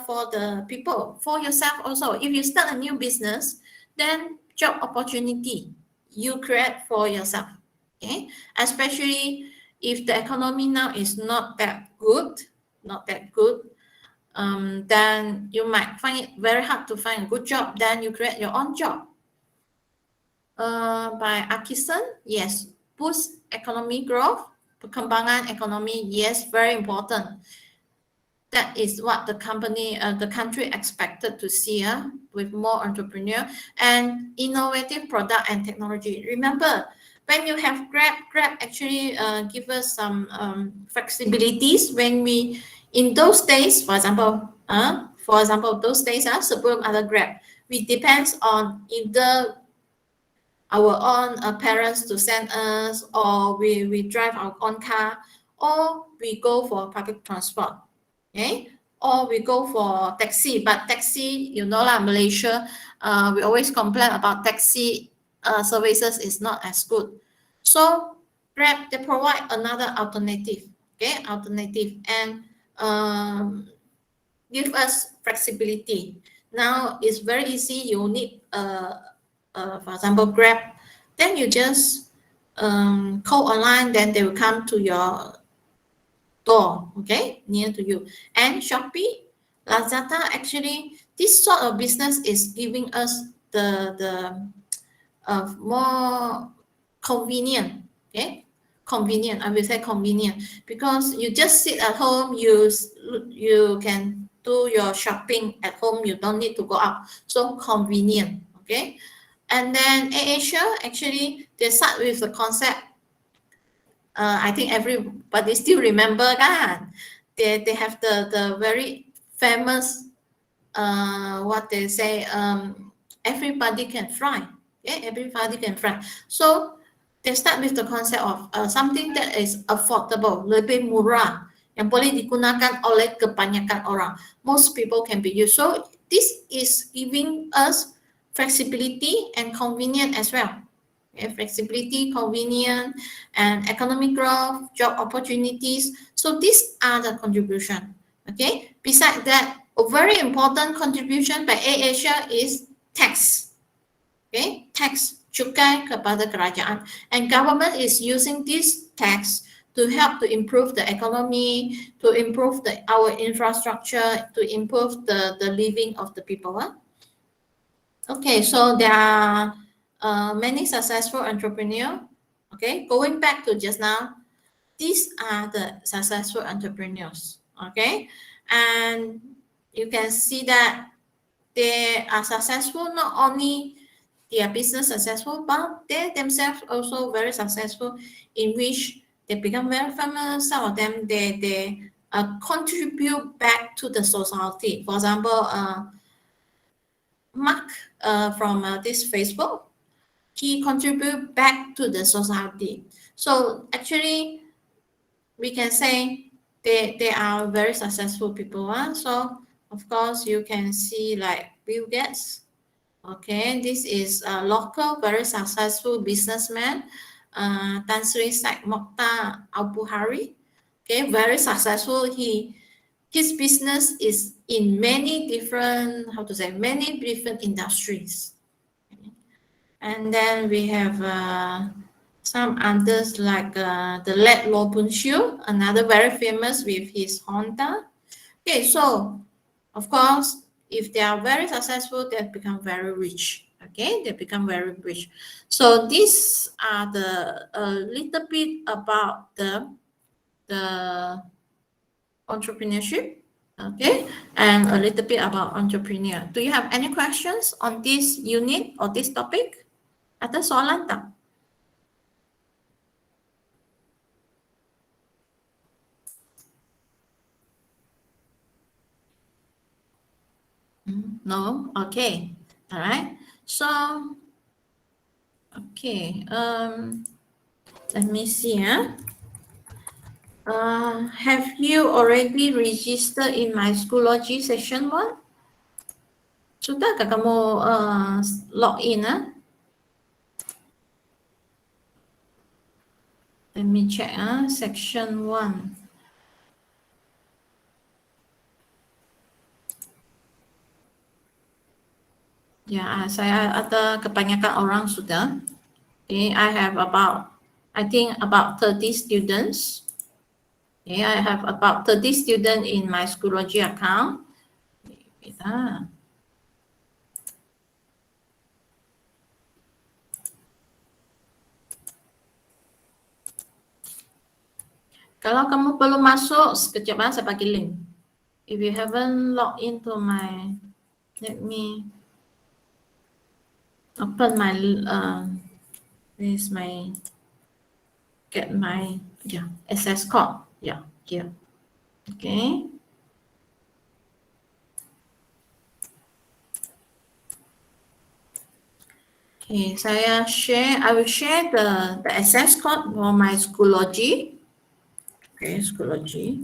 Speaker 1: for the people, for yourself also. If you start a new business, then job opportunity you create for yourself. Okay, especially if the economy now is not that good, then you might find it very hard to find a good job. Then you create your own job. By Atkinson, yes, boost economic growth, perkembangan ekonomi, yes, very important. That is what the country expected to see with more entrepreneur and innovative product and technology. Remember, when you have Grab actually give us some flexibilities when we, in those days, for example, those days, sebelum ada Grab, we depends on either our own parents to send us, or we drive our own car, or we go for public transport, okay, or we go for taxi. But taxi, you know lah, Malaysia, we always complain about taxi services is not as good. So Grab, they provide another alternative, okay, and give us flexibility. Now it's very easy. You need for example, Grab, then you just call online, then they will come to your door, okay, near to you. And Shopee, Lazada, actually, this sort of business is giving us the more convenient, okay, convenient. I will say convenient because you just sit at home. You can do your shopping at home. You don't need to go out. So convenient, okay. And then AirAsia, actually, they start with the concept. I think everybody still remember kan? They have the very famous what they say, everybody can fly. Yeah, everybody can fly. So they start with the concept of something that is affordable, lebih murah, yang boleh digunakan oleh kebanyakan orang. Most people can be used. So this is giving us flexibility and convenient as well. Okay, flexibility, convenient, and economic growth, job opportunities. So these are the contribution. Okay. Besides that, a very important contribution by AirAsia is tax. Okay, tax, cukai kepada kerajaan, and government is using this tax to help to improve the economy, to improve our infrastructure, to improve the living of the people. Okay, so there are many successful entrepreneurs. Okay, going back to just now, these are the successful entrepreneurs. Okay, and you can see that they are successful, not only their business successful, but they themselves also very successful, in which they become very famous. Some of them, they contribute back to the society. For example, Mark from this Facebook, he contribute back to the society. So actually, we can say they are very successful people. So of course, you can see like Bill Gates. Okay, this is a local, very successful businessman, Tan Sri Said Mokhtar Al-Buhari. Okay, very successful. His business is in many different, many different industries. And then we have some others like the late Lo Bun Xiu, another very famous with his Honda. Okay, so of course, if they are very successful, they become very rich. Okay, they become very rich. So these are a little bit about the entrepreneurship. Okay, and a little bit about entrepreneur. Do you have any questions on this unit or this topic? Ada soalan tak? No. Okay. All right. So, okay. Let me see. Have you already registered in my Schoology session 1? Sudahkah kamu log in? Let me check. Section 1. Ya, saya ada kebanyakan orang sudah. Okay, I have about, I think about 30 students. Okay, I have about 30 students in my Schoology account. Kalau kamu belum masuk, sekejap saya bagi link. If you haven't logged into my, let me open my, this my, get my, yeah, access code. Yeah, here. Okay. Okay, I will share the access code for my Schoology. Okay, Schoology.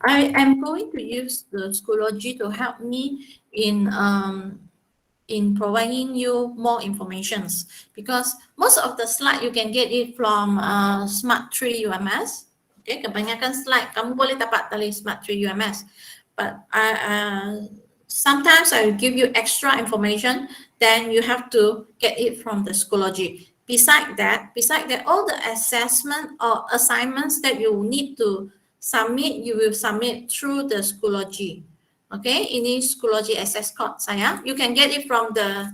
Speaker 1: I am going to use the Schoology to help me in providing you more informations, because most of the slide you can get it from Smart3 UMS. Okay, kebanyakan slide kamu boleh dapat dari Smart3 UMS, but sometimes I will give you extra information, then you have to get it from the Schoology. Besides that, all the assessment or assignments that you need to submit, you will submit through the Schoology. Okay, ini Schoology access code saya. You can get it from the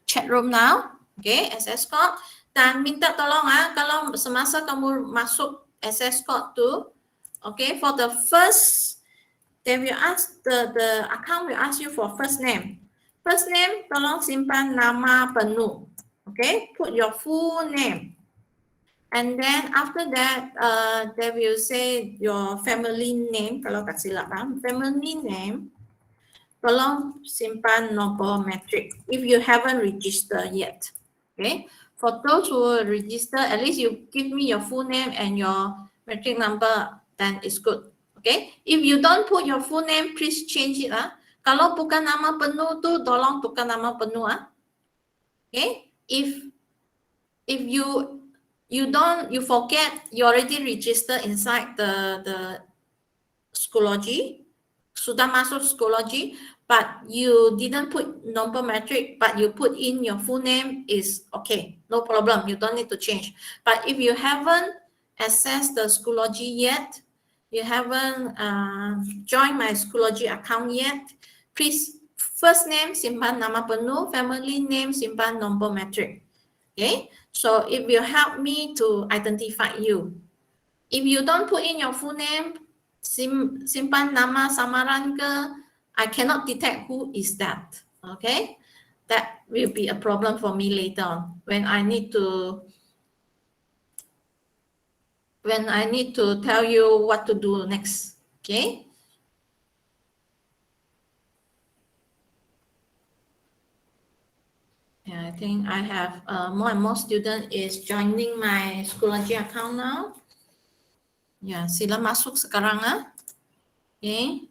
Speaker 1: chat room now. Okay, access code. Dan minta tolong kalau semasa kamu masuk access code tu, okay, for the first, they will ask the account will ask you for first name. First name, tolong simpan nama penuh. Okay, put your full name. And then after that, they will say your family name. Kalau tak silap, family name. Tolong simpan nombor matric if you haven't registered yet. Okay. For those who register, at least you give me your full name and your matric number, then it's good. Okay. If you don't put your full name, please change it. Kalau bukan nama penuh tu, tolong tukar nama penuh. Okay. If you forget, you already registered inside the Schoology, sudah masuk Schoology, but you didn't put nombor matric, but you put in your full name, is okay, no problem, you don't need to change. But if you haven't accessed the Schoology yet, you haven't joined my Schoology account yet, please, first name simpan nama penuh, family name simpan nombor matric. Okay, so it will help me to identify you. If you don't put in your full name, simpan nama samaran ke, I cannot detect who is that. Okay, that will be a problem for me later on when I need to tell you what to do next. Okay. Yeah, I think I have more and more students is joining my Schoology account now. Ya, sila masuk sekarang Okay.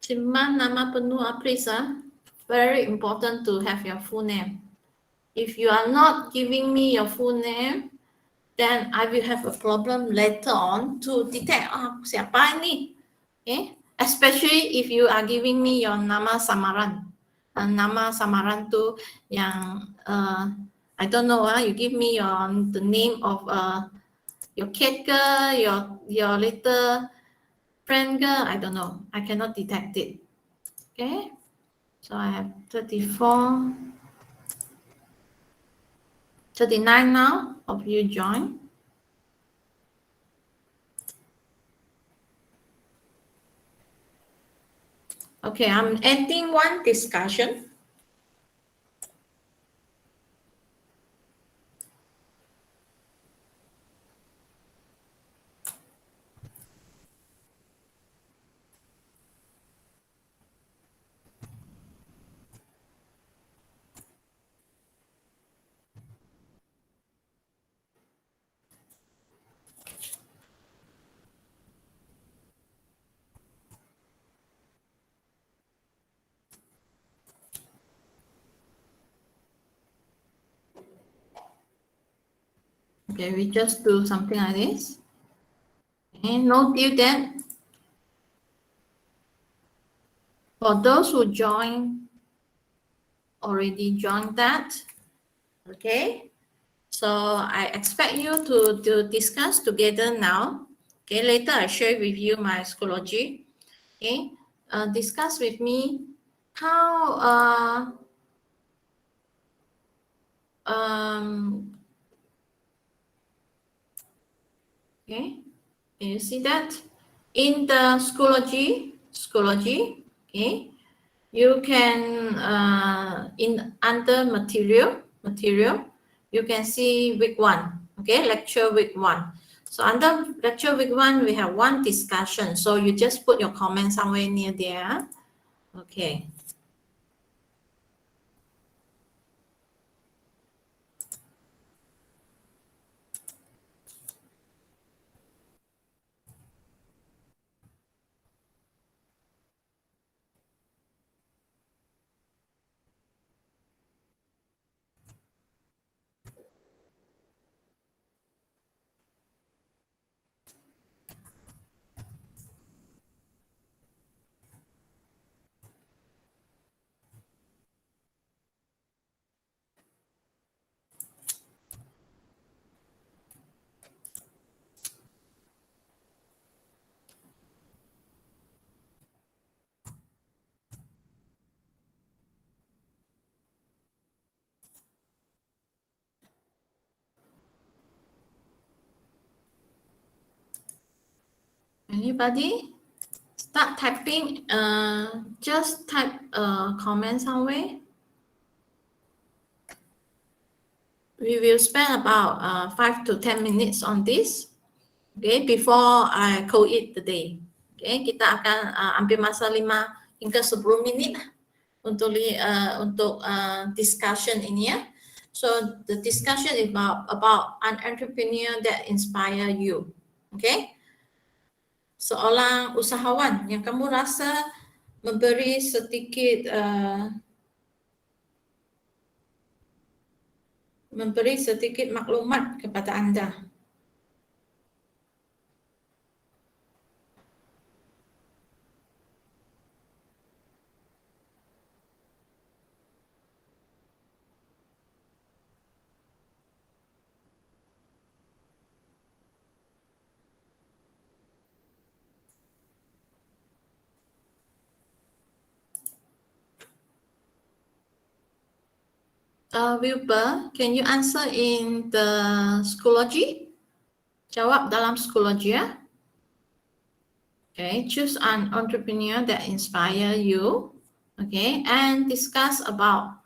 Speaker 1: Simpan nama penuh, please. Very important to have your full name. If you are not giving me your full name, then I will have a problem later on to detect siapa ini. Okay? Especially if you are giving me your nama samaran. Nama samaran tu yang I don't know. You give me the name of your kid ke, your little friend ke, I don't know. I cannot detect it. Okay. So I have 34. 39 now of you join. Okay, I'm ending one discussion. Okay, we just do something like this. Okay, note you that for those who already joined that, okay, so I expect you to discuss together now. Okay, later I share with you my Schoology. Okay, discuss with me how okay, can you see that in the Schoology, okay, you can in under material, you can see week 1, okay, lecture week 1. So under lecture week 1, we have one discussion. So you just put your comment somewhere near there. Okay. Anybody? Start typing. Just type a comment somewhere. We will spend about 5 to 10 minutes on this. Okay, before I call it the day. Okay, kita akan ambil masa 5 hingga 10 minit untuk discussion ini ya. So the discussion is about an entrepreneur that inspire you. Okay, seorang usahawan yang kamu rasa memberi sedikit maklumat kepada anda. Wilbur, can you answer in the Schoology? Jawab dalam Schoology ya. Okay, choose an entrepreneur that inspire you. Okay, and discuss about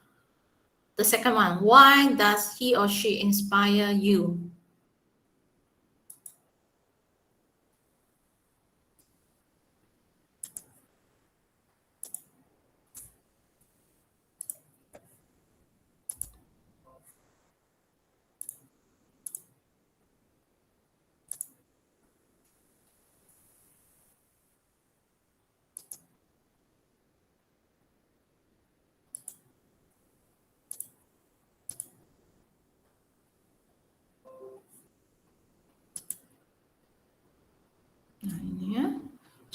Speaker 1: the second one. Why does he or she inspire you?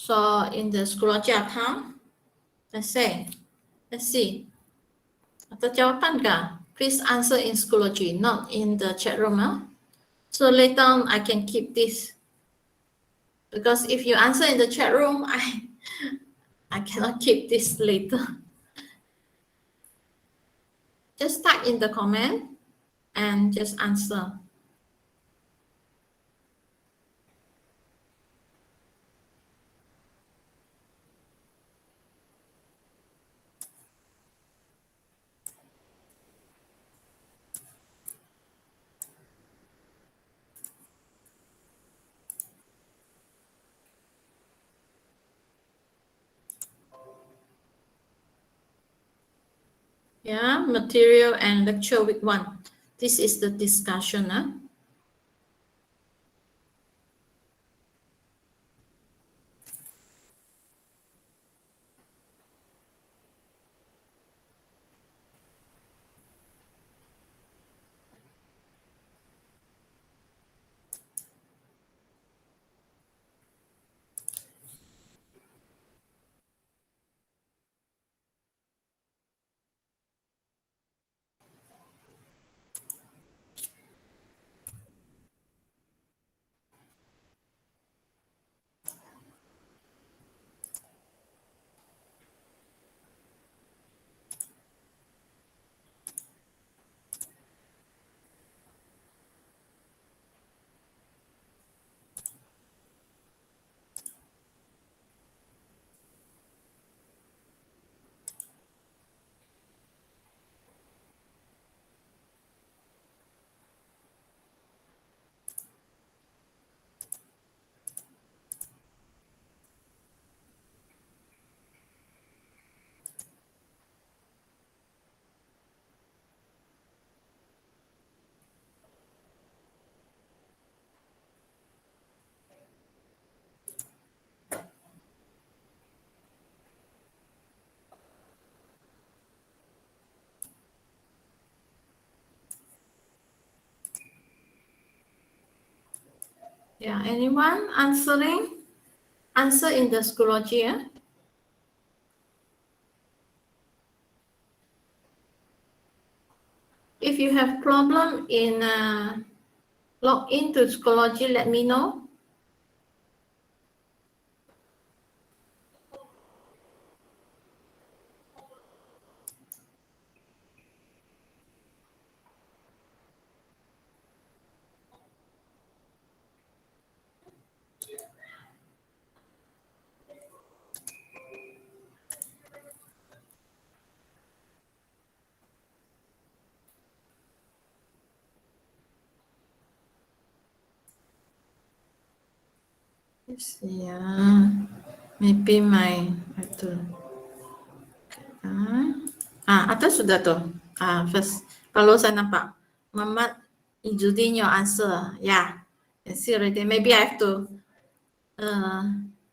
Speaker 1: So in the Schoology account, let's see. Ada jawapan kah? Please answer in Schoology, not in the chat room. So later on, I can keep this. Because if you answer in the chat room, I cannot keep this later. Just type in the comment and just answer. Yeah, material and lecture week 1. This is the discussion. Yeah, anyone answering? Answer in the Schoology. Yeah? If you have problem in log into Schoology, let me know. Let's see. Maybe my have to. Atas sudah tuh. First, kalau saya nampak, Muhammad including your answer. Yeah, I see already. Maybe I have to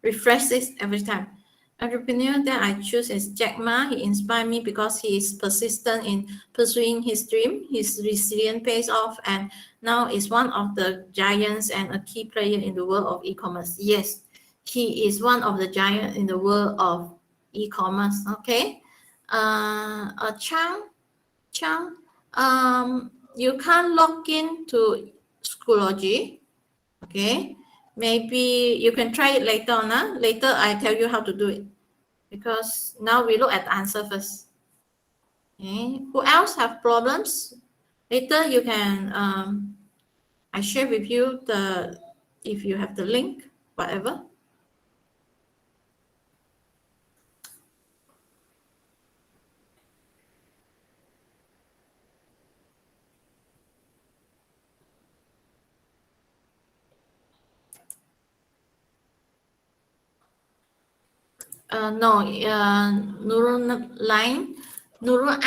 Speaker 1: refresh this every time. Entrepreneur that I choose is Jack Ma. He inspired me because he is persistent in pursuing his dream. His resilient pays off, and now is one of the giants and a key player in the world of e-commerce. Yes, he is one of the giants in the world of e-commerce. Okay, Chang, you can't log in to Schoology. Okay, maybe you can try it later on. Later, I tell you how to do it because now we look at the answer first. Okay, who else have problems? Later, you can, I share with you if you have the link, whatever. No, Nurul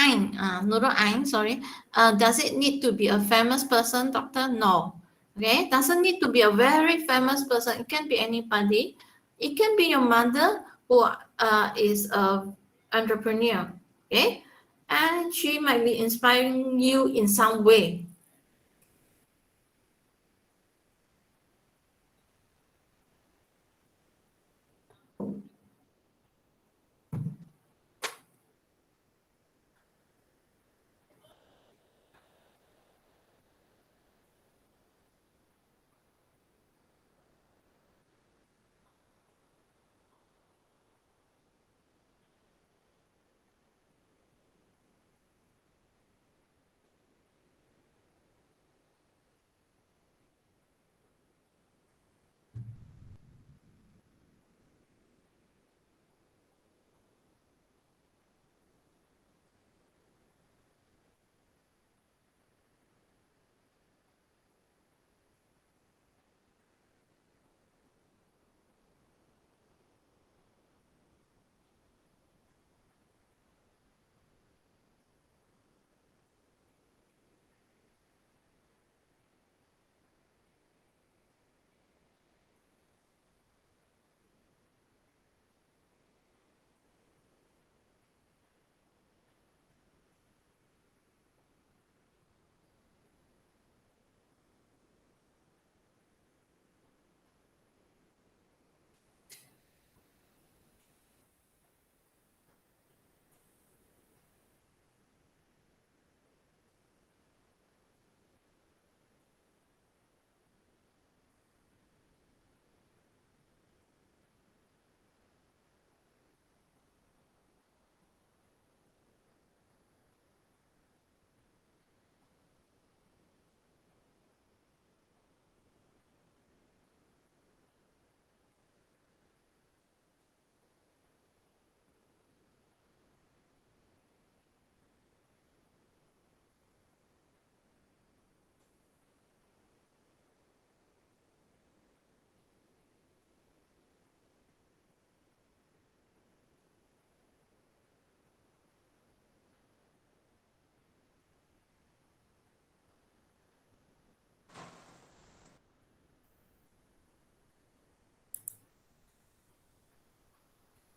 Speaker 1: Ain, sorry. Does it need to be a famous person, doctor? No. Okay, doesn't need to be a very famous person. It can be anybody. It can be your mother who is a entrepreneur. Okay, and she might be inspiring you in some way.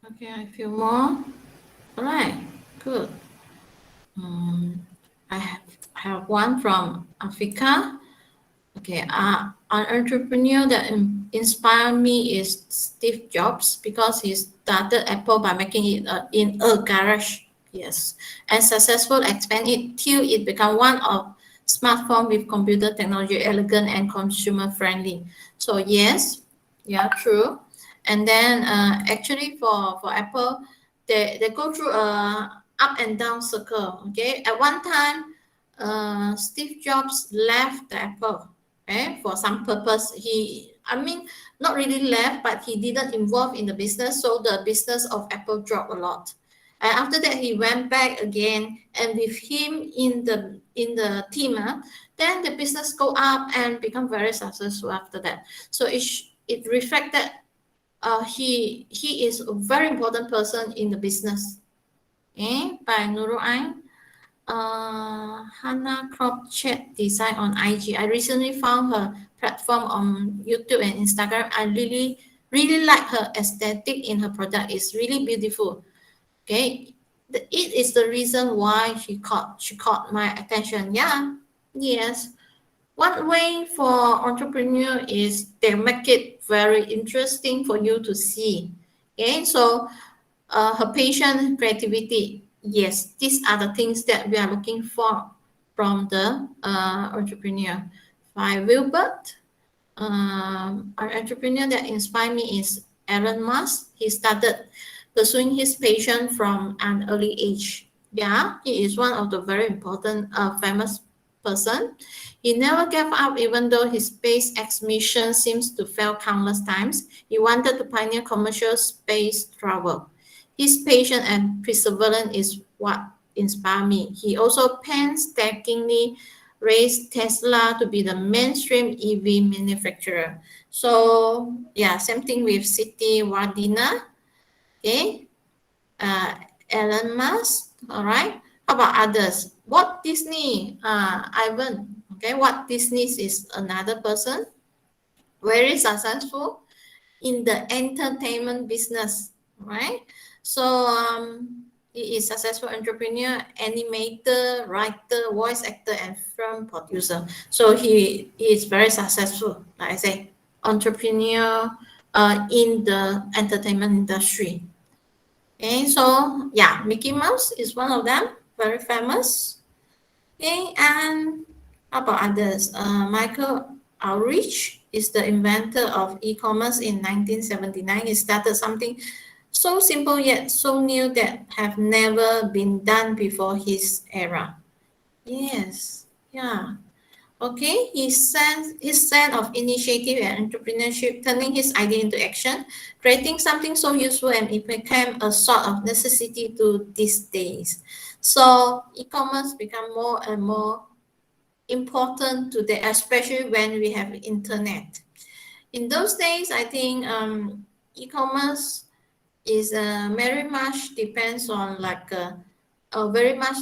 Speaker 1: Okay, I feel more. All right, good. I have one from Africa. Okay, an entrepreneur that inspired me is Steve Jobs because he started Apple by making it in a garage. Yes, and successful expand it till it become one of smartphone with computer technology, elegant and consumer friendly. So yes, yeah, true. And then actually for Apple, they go through a up and down circle. Okay, at one time, Steve Jobs left the Apple, for some purpose. I mean, not really left, but he didn't involve in the business, so the business of Apple dropped a lot. And after that, he went back again, and with him in the team, then the business go up and become very successful after that. So it reflected he is a very important person in the business. By Nurul Ain. Hannah Crop Chat Design on IG. I recently found her platform on YouTube and Instagram. I really like her aesthetic in her product. It's really beautiful. Okay, it is the reason why she caught my attention. Yeah, yes. One way for entrepreneur is they make it very interesting for you to see. Okay, so her patience, creativity. Yes, these are the things that we are looking for from the entrepreneur. By Wilbert, our entrepreneur that inspired me is Elon Musk. He started pursuing his passion from an early age. Yeah, he is one of the very important, famous person. He never gave up even though his SpaceX mission seems to fail countless times. He wanted to pioneer commercial space travel. His patience and perseverance is what inspired me. He also painstakingly raised Tesla to be the mainstream EV manufacturer. So yeah, same thing with Siti Wardina. Okay, uh, Elon Musk. All right. How about others? Walt Disney, Ivan. Okay, Walt Disney is another person, very successful in the entertainment business, right? So he is successful entrepreneur, animator, writer, voice actor, and film producer. So he is very successful, like I say, entrepreneur in the entertainment industry. Okay, so yeah, Mickey Mouse is one of them, very famous. Okay, and how about others? Michael Ulrich is the inventor of e-commerce in 1979. He started something so simple yet so new that have never been done before his era. Yes, yeah. Okay, his sense of initiative and entrepreneurship, turning his idea into action, creating something so useful, and it became a sort of necessity to these days. So e-commerce become more and more important today, especially when we have internet. In those days, I think e-commerce is very much depends on like a very much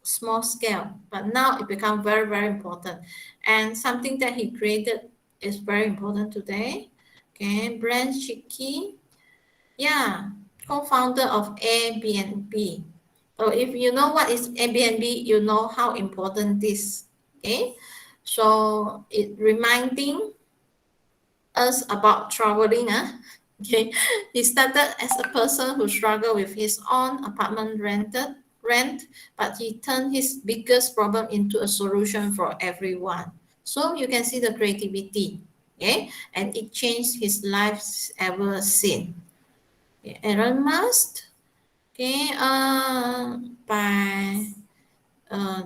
Speaker 1: small scale, but now it become very important, and something that he created is very important today. Okay, Brand Chiki, yeah, co-founder of Airbnb. So if you know what is Airbnb, you know how important this. Okay, so it reminding us about traveling. Okay, he started as a person who struggled with his own apartment rent, but he turned his biggest problem into a solution for everyone. So you can see the creativity, okay, and it changed his life ever since. Okay, Elon Musk, okay, by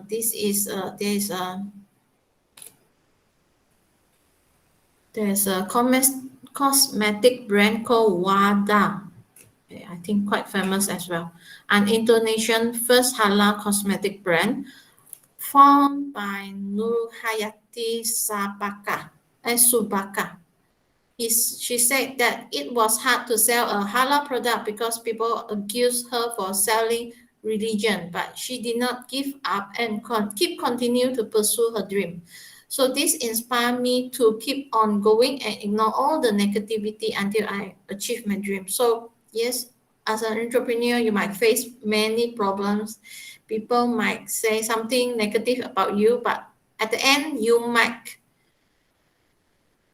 Speaker 1: this is there's a cosmetic brand called Wada. I think quite famous as well. An Indonesian first halal cosmetic brand formed by Nur Hayati Subaka. She said that it was hard to sell a halal product because people accused her for selling religion, but she did not give up and continue to pursue her dream. So this inspired me to keep on going and ignore all the negativity until I achieve my dream. So yes, as an entrepreneur, you might face many problems. People might say something negative about you, but at the end, you might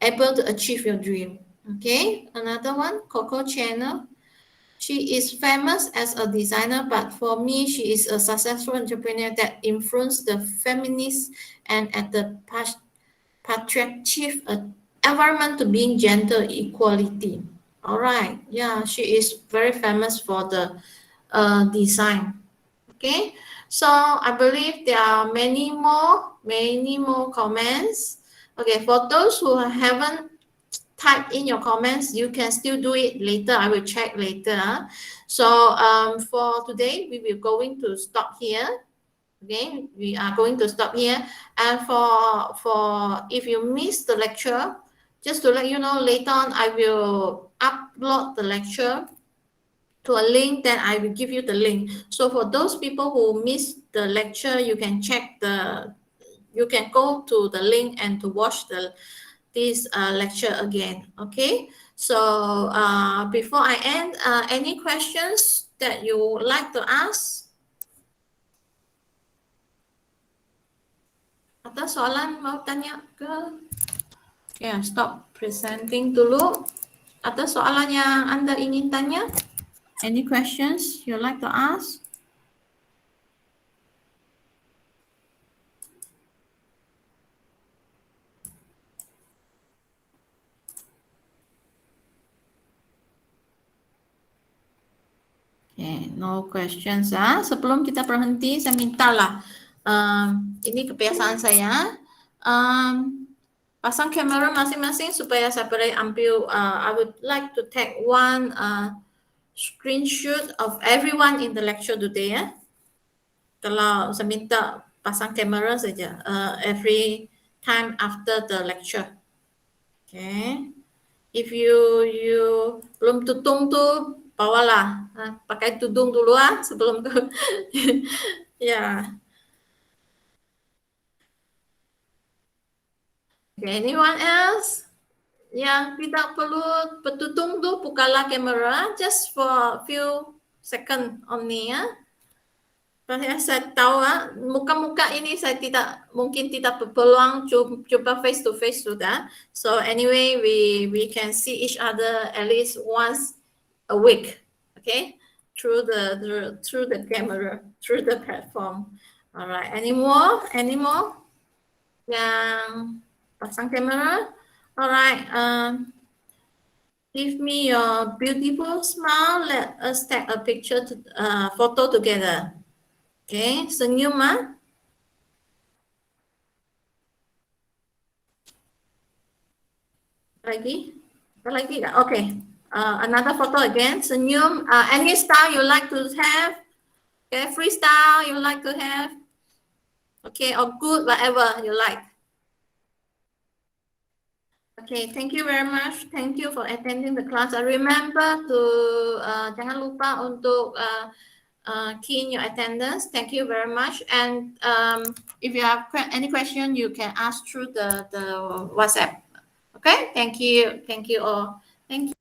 Speaker 1: able to achieve your dream. Okay, another one, Coco Channel. She is famous as a designer, but for me, she is a successful entrepreneur that influenced the feminist and at the patriarchal environment to being gender equality. All right, yeah, she is very famous for the design. Okay, so I believe there are many more comments. Okay, for those who haven't typed in your comments, you can still do it later. I will check later. So for today, we will going to stop here. Okay, we are going to stop here. And for if you miss the lecture, just to let you know, later on I will upload the lecture to a link, then I will give you the link. So for those people who missed the lecture, you can you can go to the link and to watch this lecture again. Okay, so before I end, any questions that you would like to ask? Ada soalan mau tanya ke? Ya, stop presenting dulu. Ada soalan yang Anda ingin tanya? Any questions you like to ask? Okay, no questions. Sebelum kita berhenti, saya mintalah ini kebiasaan saya. Pasang kamera masing-masing supaya saya boleh ambil. I would like to take one screenshot of everyone in the lecture today. Kalau saya minta pasang kamera saja every time after the lecture. Okay. If you belum tutung tuh, bawalah pakai tudung dulu sebelum ke ya. Okay, anyone else yang tidak perlu bertutung tuh, bukalah kamera just for a few second only ya. Saya tahu muka-muka ini saya mungkin tidak berpeluang jumpa face to face sudah. So anyway, we can see each other at least once a week, okay? Through the camera, through the platform. All right. Any more? Yang pasang kamera? All right. Give me your beautiful smile. Let us take a picture, photo together. Okay, senyum lagi nggak? Okay, another photo again. Senyum. Any style you like to have? Okay, freestyle you like to have? Okay, or good, whatever you like. Okay, thank you very much. Thank you for attending the class. Remember to jangan lupa untuk key in your attendance. Thank you very much. And if you have any question, you can ask through the WhatsApp. Okay, thank you all. Thank you.